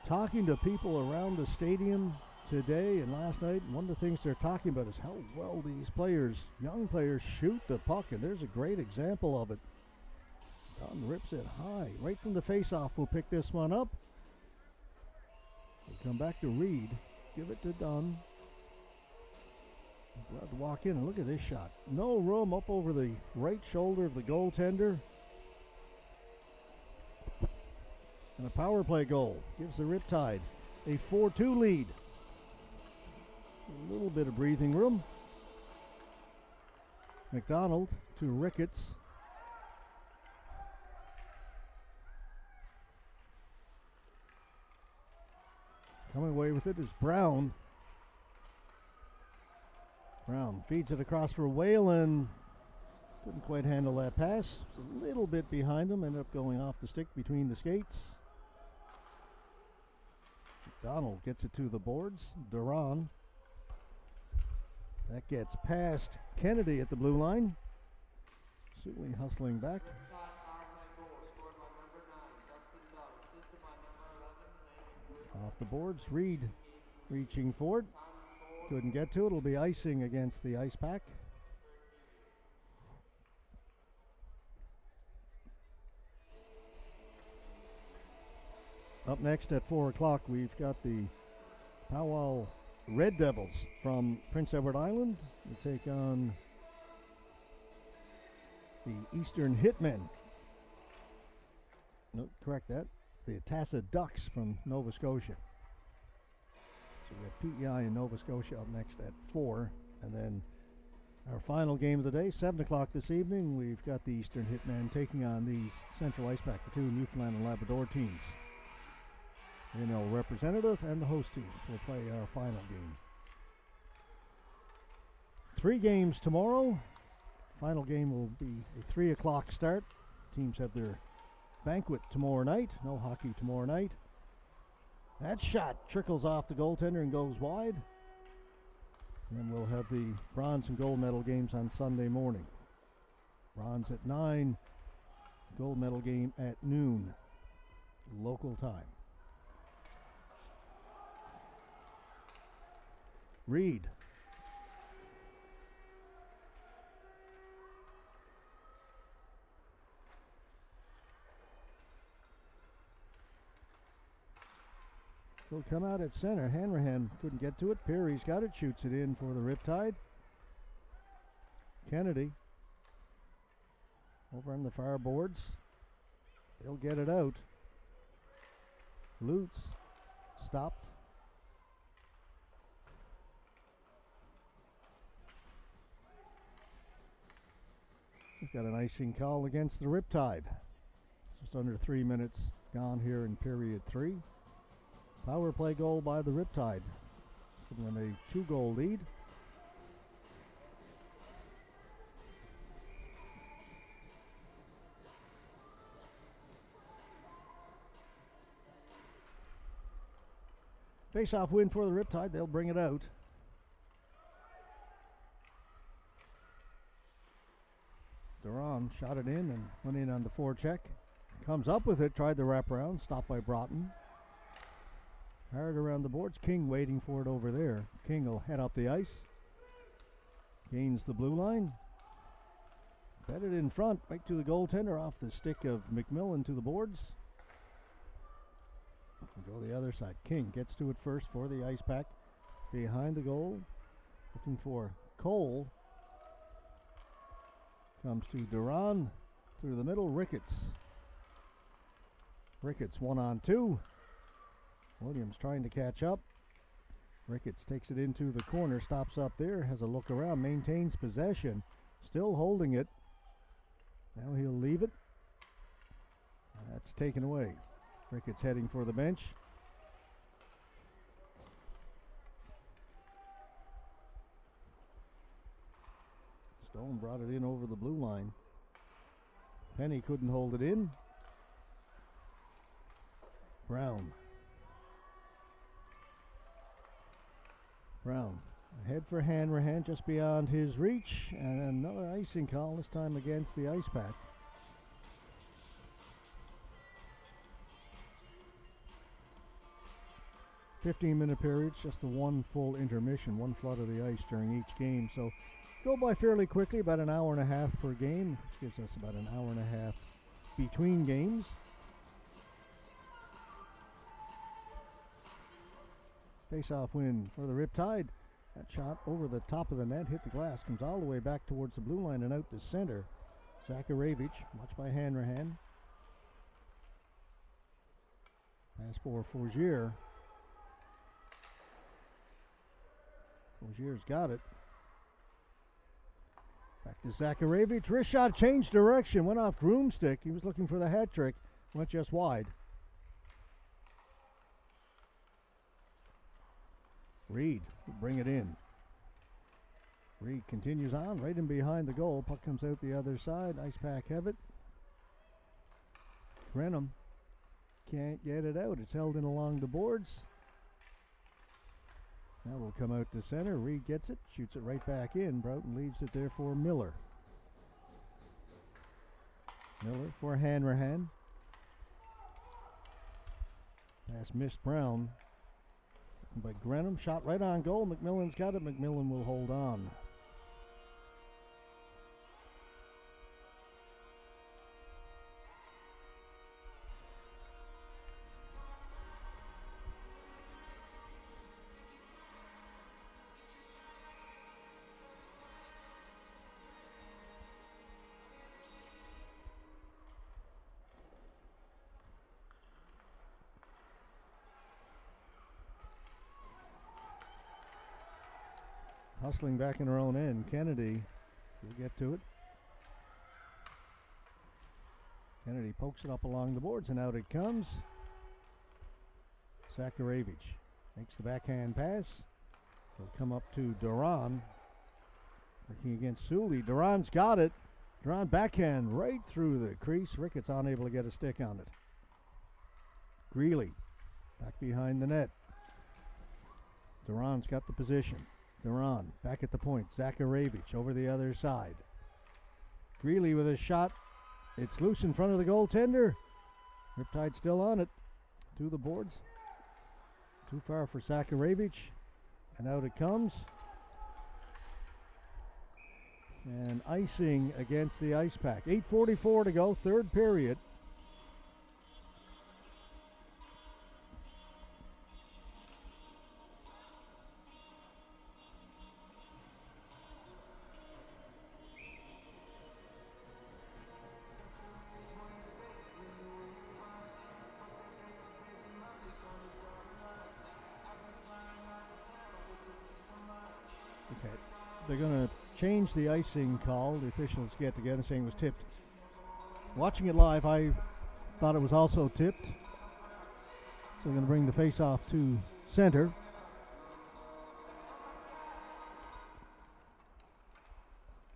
Talking to people around the stadium today and last night, one of the things they're talking about is how well these players, young players, shoot the puck, and there's a great example of it. Dunn rips it high, right from the face-off. We'll pick this one up. We'll come back to Reed, give it to Dunn. He's allowed to walk in, and look at this shot. No room up over the right shoulder of the goaltender. And a power play goal gives the Riptide a 4-2 lead. A little bit of breathing room. McDonald to Ricketts. Coming away with it is Brown. Brown feeds it across for Whalen. Couldn't quite handle that pass. It's a little bit behind him. Ended up going off the stick between the skates. McDonald gets it to the boards. Duran. That gets past Kennedy at the blue line. Sutley hustling back. Off the boards. Reed reaching for it. Couldn't get to it. It'll be icing against the IcePak. Up next at 4 o'clock, we've got the Powell Red Devils from Prince Edward Island to take on the Eastern Hitmen. No, correct that. The Atassa Ducks from Nova Scotia. So we have PEI and Nova Scotia up next at 4. And then our final game of the day, 7 o'clock this evening, we've got the Eastern Hitmen taking on these Central IcePak, the 2 Newfoundland and Labrador teams. NL representative and the host team will play our final game. 3 games tomorrow. Final game will be a 3 o'clock start. Teams have their banquet tomorrow night. No hockey tomorrow night. That shot trickles off the goaltender and goes wide. And then we'll have the bronze and gold medal games on Sunday morning. Bronze at 9, gold medal game at noon, local time. Reed. Will come out at center. Hanrahan couldn't get to it. Perry's got it, shoots it in for the Riptide. Kennedy. over on the far boards. They'll get it out. Lutz stopped. We've got an icing call against the Riptide. Just under 3 minutes gone here in period 3. Power play goal by the Riptide, giving them a 2-goal lead. Face-off win for the Riptide. They'll bring it out. Duran shot it in and went in on the forecheck. Comes up with it, tried the wraparound, stopped by Broughton. Hard around the boards. King waiting for it over there. King will head up the ice. Gains the blue line. Bedded in front, right to the goaltender, off the stick of McMillan to the boards. We'll go the other side. King gets to it first for the IcePak. Behind the goal, looking for Cole. Comes to Duran, through the middle, Ricketts. Ricketts 1-on-2. Williams trying to catch up. Ricketts takes it into the corner, stops up there, has a look around, maintains possession, still holding it. Now he'll leave it. That's taken away. Ricketts heading for the bench. Stone brought it in over the blue line. Penny couldn't hold it in. Brown. Ahead for Hanrahan, just beyond his reach, and another icing call, this time against the IcePak. "15-minute periods, just the one full intermission, one flood of the ice during each game, so go by fairly quickly, about an hour and a half per game, which gives us about an hour and a half between games. Face-off win for the Riptide. That shot over the top of the net, hit the glass, comes all the way back towards the blue line and out to center. Zakharevich, watched by Hanrahan. Pass for Forgier. Forgier's got it. Back to Zakharevich. Wrist shot changed direction, went off Broomstick. He was looking for the hat trick, went just wide. Reed will bring it in. Reed continues on, right in behind the goal. Puck comes out the other side. IcePak have it. Brenham can't get it out. It's held in along the boards. Now will come out to center. Reed gets it, shoots it right back in. Broughton leaves it there for Miller. Miller for Hanrahan. Pass missed Brown. But Grenham shot right on goal. McMillan's got it. McMillan will hold on. Hustling back in her own end. Kennedy will get to it. Kennedy pokes it up along the boards and out it comes. Zakharevich makes the backhand pass. He'll come up to Duran. Working against Sully. Duran's got it. Duran backhand right through the crease. Ricketts unable to get a stick on it. Greeley back behind the net. Duran's got the position. Duran back at the point. Zakharevich over the other side. Greeley with a shot. It's loose in front of the goaltender. Riptide still on it. To the boards. Too far for Zakharevich. And out it comes. And icing against the IcePak. 8:44 to go, third period. Okay. They're going to change the icing call. The officials get together saying it was tipped. Watching it live, I thought it was also tipped. So they're going to bring the face-off to center.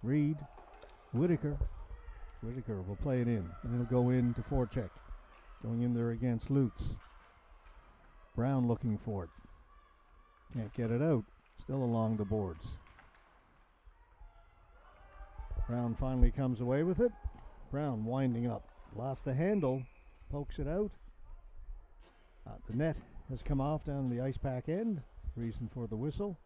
Reed, Whitaker. Whitaker will play it in, and it'll go in to forecheck. Going in there against Lutz. Brown looking for it. Can't get it out. Still along the boards. Brown finally comes away with it. Brown winding up. Lost the handle. Pokes it out. The net has come off down the IcePak end. That's the reason for the whistle.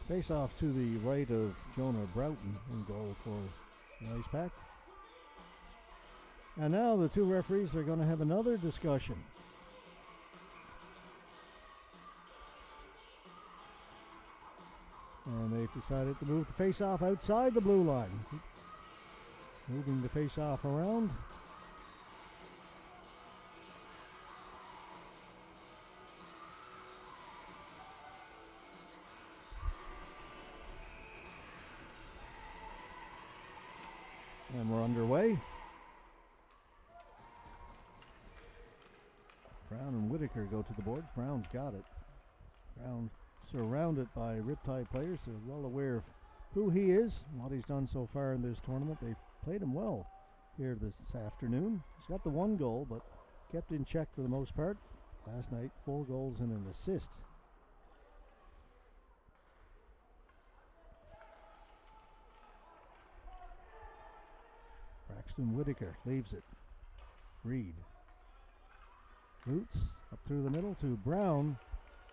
Face off to the right of Jonah Broughton in goal for the IcePak. And now the two referees are going to have another discussion. And they've decided to move the face-off outside the blue line. Moving the face-off around. And we're underway. Brown and Whitaker go to the boards. Brown's got it. Brown surrounded by Riptide players. They're well aware of who he is and what he's done so far in this tournament. They've played him well here this afternoon. He's got the one goal, but kept in check for the most part. Last night, 4 goals and an assist. Braxton Whitaker leaves it. Reed. Roots up through the middle to Brown.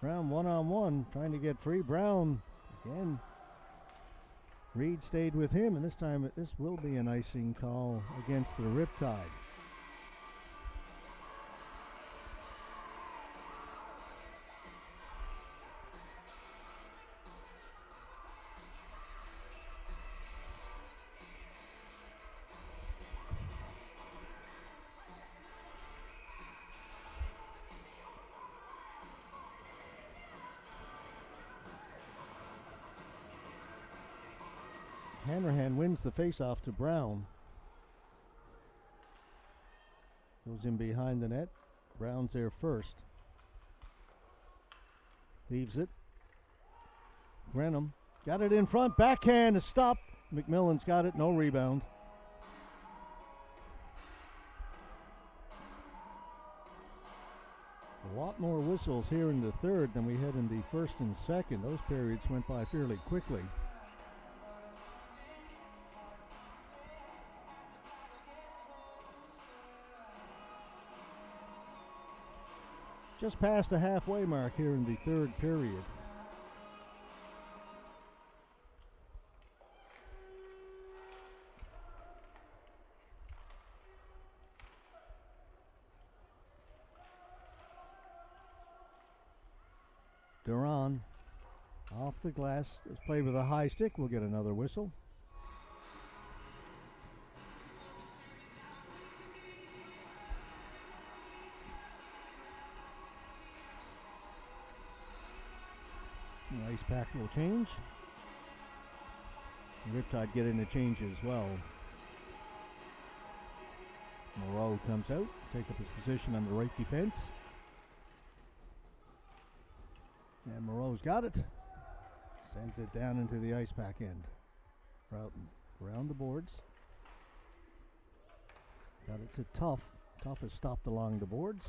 Brown one-on-one, trying to get free. Brown again. Reed stayed with him, and this time this will be an icing call against the Riptide. Hanrahan wins the faceoff to Brown. Goes in behind the net. Brown's there first. Leaves it. Grenham got it in front. Backhand to stop. McMillan's got it. No rebound. A lot more whistles here in the third than we had in the first and second. Those periods went by fairly quickly. Just past the halfway mark here in the third period. Duran off the glass. It's played with a high stick. We'll get another whistle. The IcePak will change. The Riptide get in a change as well. Moreau comes out, take up his position on the right defense. And Moreau's got it. Sends it down into the IcePak end. Broughton around the boards. Got it to Tough. Tough is stopped along the boards.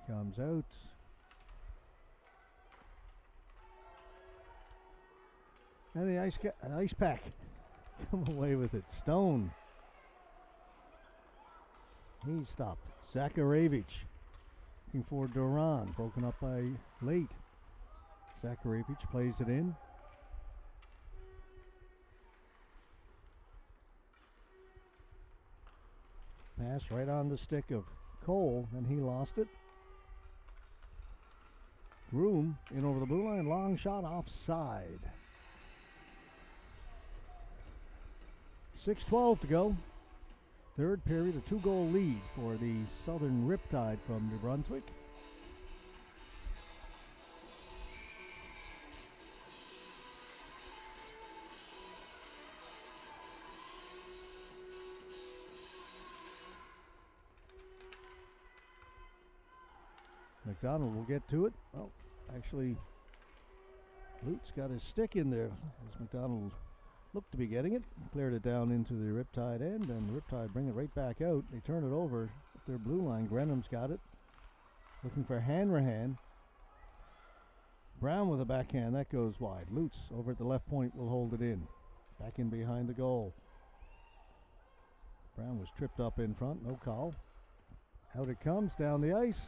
Comes out. And the IcePak come away with it. Stone. He's stopped. Zakarevich looking for Duran. Broken up by Late. Zakarevich plays it in. Pass right on the stick of Cole, and he lost it. Groom in over the blue line, long shot offside. 6:12 to go. Third period, a 2-goal lead for the Southern Riptide from New Brunswick. McDonald will get to it. Well, actually, Lutz got his stick in there as McDonald looked to be getting it. Cleared it down into the Riptide end, and the Riptide bring it right back out. They turn it over at their blue line. Grenham's got it. Looking for Hanrahan. Brown with a backhand. That goes wide. Lutz over at the left point will hold it in. Back in behind the goal. Brown was tripped up in front. No call. Out it comes down the ice.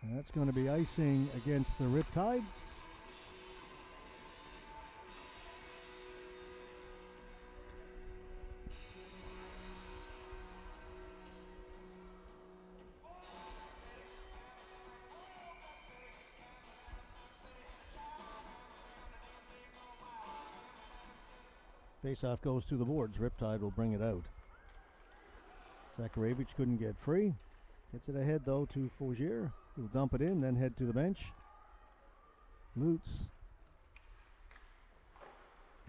And that's going to be icing against the Riptide. Faceoff goes to the boards. Riptide will bring it out. Zakharevich couldn't get free. Gets it ahead though to Faugier. He'll dump it in, then head to the bench. Lutz.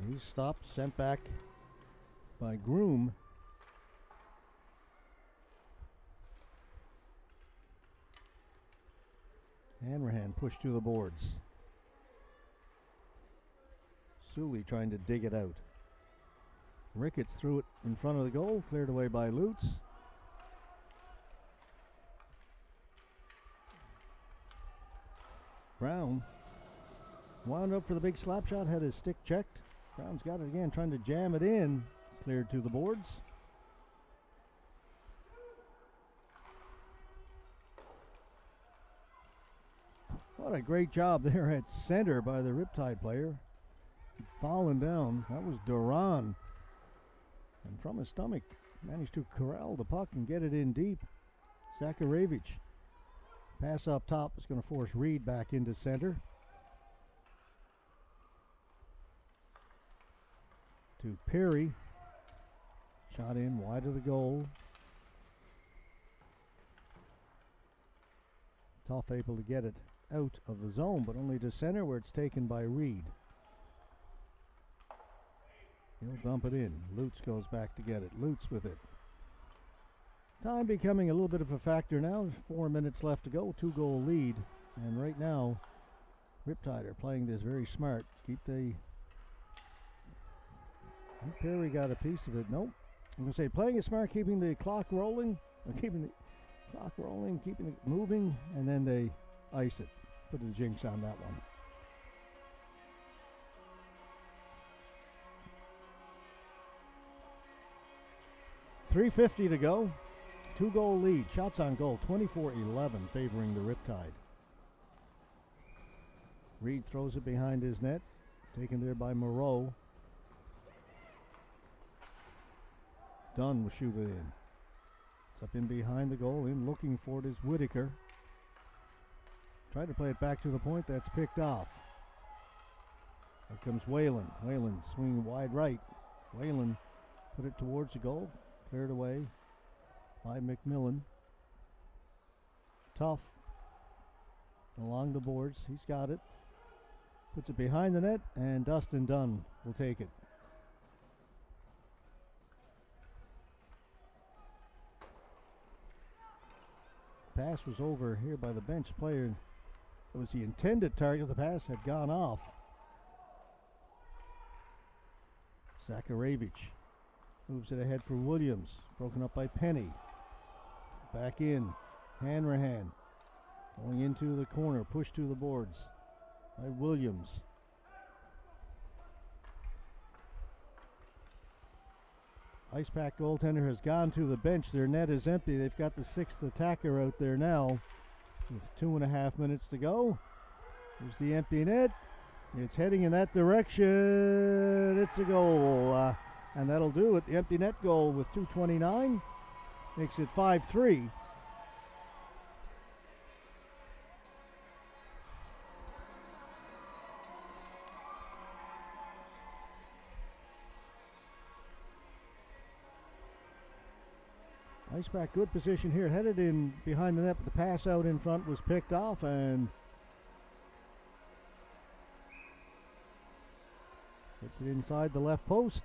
He's stopped, sent back by Groom. Hanrahan pushed to the boards. Sully trying to dig it out. Ricketts threw it in front of the goal, cleared away by Lutz. Brown wound up for the big slap shot, had his stick checked. Brown's got it again, trying to jam it in. It's cleared to the boards. What a great job there at center by the Riptide player. Falling down, that was Duran. And from his stomach, managed to corral the puck and get it in deep. Zakharevich. Pass up top is going to force Reed back into center. To Perry. Shot in wide of the goal. Tough able to get it out of the zone, but only to center where it's taken by Reed. He'll dump it in. Lutz goes back to get it. Lutz with it. Time becoming a little bit of a factor now. 4 minutes left to go. 2-goal lead. And right now, Riptide are playing this very smart. Perry got a piece of it. Nope. I'm going to say playing it smart, keeping the clock rolling. Keeping it moving. And then they ice it. Put a jinx on that one. .350 to go. 2-goal lead. Shots on goal. 24-11 favoring the Riptide. Reed throws it behind his net. Taken there by Moreau. Dunn will shoot it in. It's up in behind the goal. In looking for it is Whitaker. Tried to play it back to the point. That's picked off. Here comes Whalen. Whalen swinging wide right. Whalen put it towards the goal. Cleared away by McMillan. Tough along the boards. He's got it. Puts it behind the net, and Dustin Dunn will take it. Pass was over here by the bench player. It was the intended target. The pass had gone off. Zakharevich moves it ahead for Williams. Broken up by Penny. Back in. Hanrahan. Going into the corner. Pushed to the boards by Williams. IcePak goaltender has gone to the bench. Their net is empty. They've got the 6th attacker out there now with 2.5 minutes to go. There's the empty net. It's heading in that direction. It's a goal. And that'll do it. The empty net goal with 2:29 makes it 5-3. IcePak, good position here. Headed in behind the net, but the pass out in front was picked off and hits it inside the left post.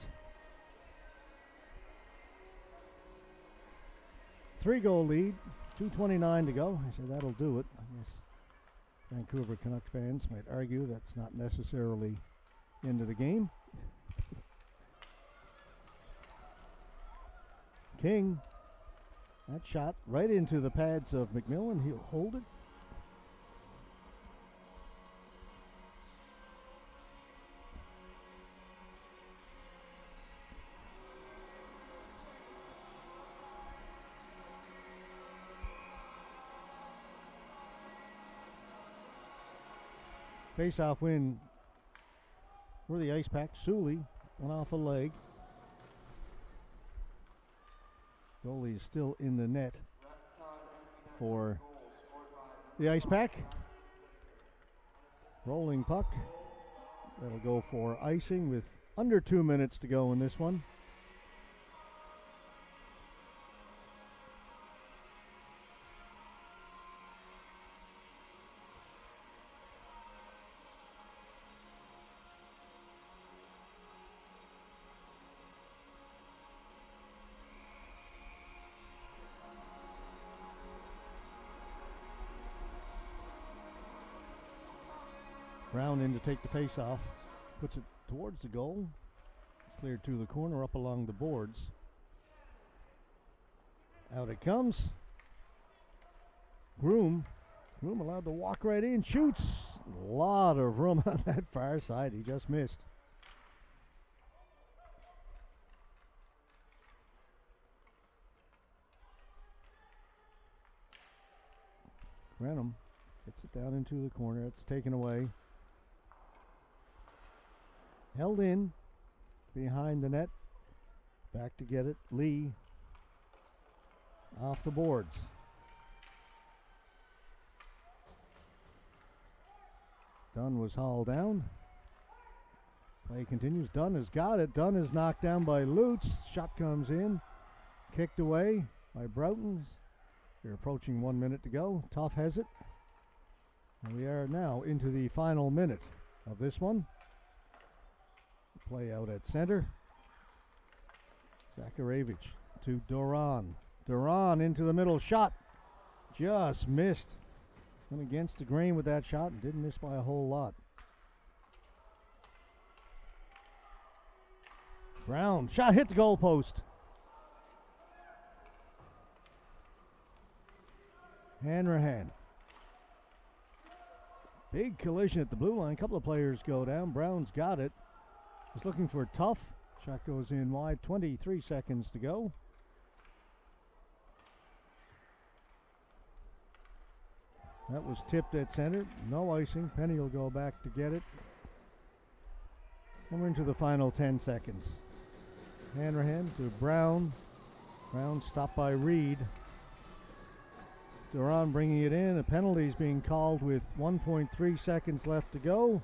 3-goal lead, 2:29 to go. I said that'll do it. I guess Vancouver Canucks fans might argue that's not necessarily into the game. King, that shot right into the pads of McMillan. He'll hold it. Face-off win for the IcePak. Sully went off a leg. Goalie is still in the net for the IcePak. Rolling puck. That'll go for icing with under 2 minutes to go in this one. Brown in to take the face-off. Puts it towards the goal. It's cleared to the corner up along the boards. Out it comes. Groom allowed to walk right in. Shoots. A lot of room on that far side. He just missed. Grenham gets it down into the corner. It's taken away. Held in behind the net. Back to get it. Lee off the boards. Dunn was hauled down. Play continues. Dunn has got it. Dunn is knocked down by Lutz. Shot comes in. Kicked away by Broughton. We're approaching 1 minute to go. Tough has it. And we are now into the final minute of this one. Play out at center. Zakharevich to Duran. Duran into the middle. Shot. Just missed. Went against the grain with that shot and didn't miss by a whole lot. Brown. Shot hit the goalpost. Hanrahan. Big collision at the blue line. A couple of players go down. Brown's got it. He's looking for Tough. Shot goes in wide. 23 seconds to go. That was tipped at center. No icing. Penny will go back to get it. And we're into the final 10 seconds. Hanrahan to Brown. Brown stopped by Reed. Duran bringing it in. A penalty is being called with 1.3 seconds left to go.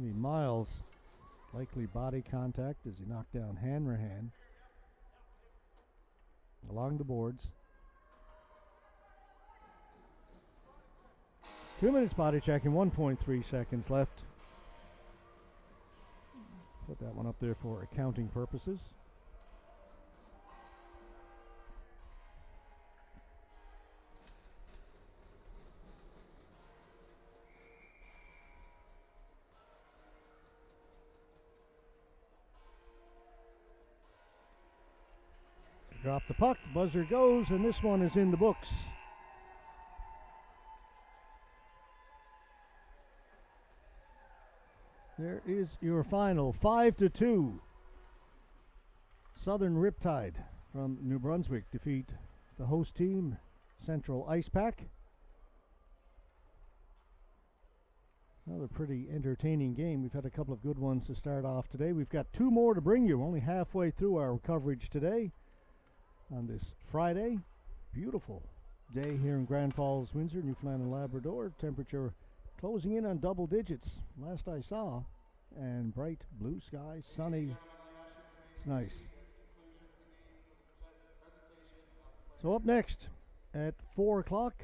Miles, likely body contact as he knocked down Hanrahan along the boards. 2 minutes body check and 1.3 seconds left. Put that one up there for accounting purposes. Drop the puck, buzzer goes, and this one is in the books. There is your final 5-2. Southern Riptide from New Brunswick defeat the host team, Central IcePak. Another pretty entertaining game. We've had a couple of good ones to start off today. We've got two more to bring you. We're only halfway through our coverage today on this Friday. Beautiful day here in Grand Falls, Windsor, Newfoundland and Labrador. Temperature closing in on double digits last I saw. And bright blue skies, sunny. It's nice. So up next at 4 o'clock,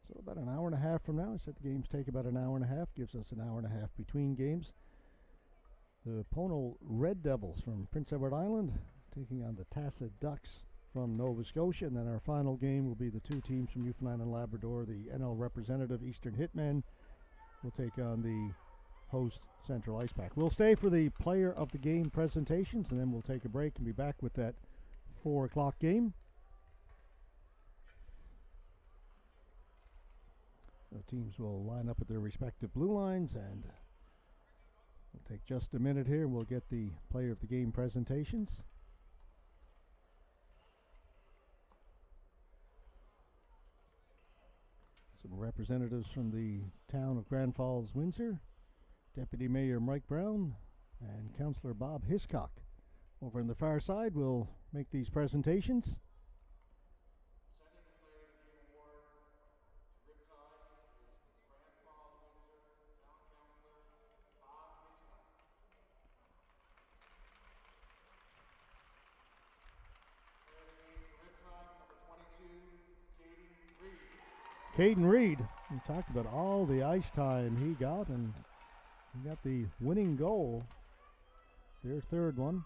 so about an hour and a half from now. I said the games take about an hour and a half, gives us an hour and a half between games. The Pono Red Devils from Prince Edward Island taking on the Tacit Ducks from Nova Scotia. And then our final game will be the two teams from Newfoundland and Labrador. The NL representative Eastern Hitmen will take on the host Central IcePak. We'll stay for the player of the game presentations, and then we'll take a break and be back with that 4 o'clock game. The teams will line up at their respective blue lines, and we'll take just a minute here and we'll get the player of the game presentations. Some representatives from the town of Grand Falls, Windsor, Deputy Mayor Mike Brown and Councillor Bob Hiscock. Over on the far side will make these presentations. Presenting the Player of the Game Award to Riptide is Grand Falls, Windsor, Town Councillor Bob Hiscock. Player of the Game for Riptide, number 22, Caden Reed. Caden Reed, we talked about all the ice time he got, and he got the winning goal, their third one.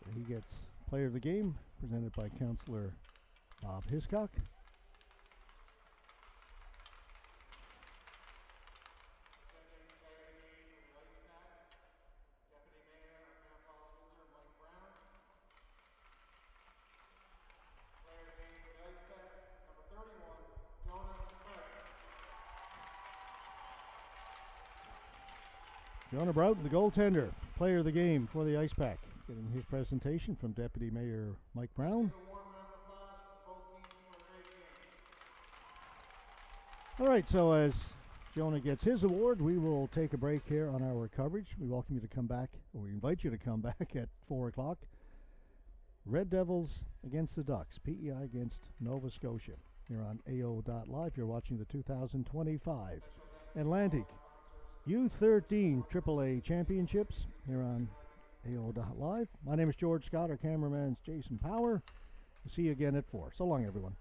So he gets player of the game, presented by Councillor Bob Hiscock. Presenting Player of the Game for the IcePak, Deputy Mayor of Grand Falls, Windsor, Mike Brown. Player of the Game for the IcePak, number 31, Jonah Broughton. Jonah Broughton, the goaltender, player of the game for the IcePak, getting his presentation from Deputy Mayor Mike Brown. A warm round of applause for both teams for a great game. All right, so as Jonah gets his award, we will take a break here on our coverage. We welcome you to come back, or we invite you to come back at 4 o'clock. Red Devils against the Ducks, PEI against Nova Scotia. Here on AO.live, you're watching the 2025 Atlantic U13 AAA Championships here on AO.live. My name is George Scott. Our cameraman's Jason Power. We'll see you again at 4. So long, everyone.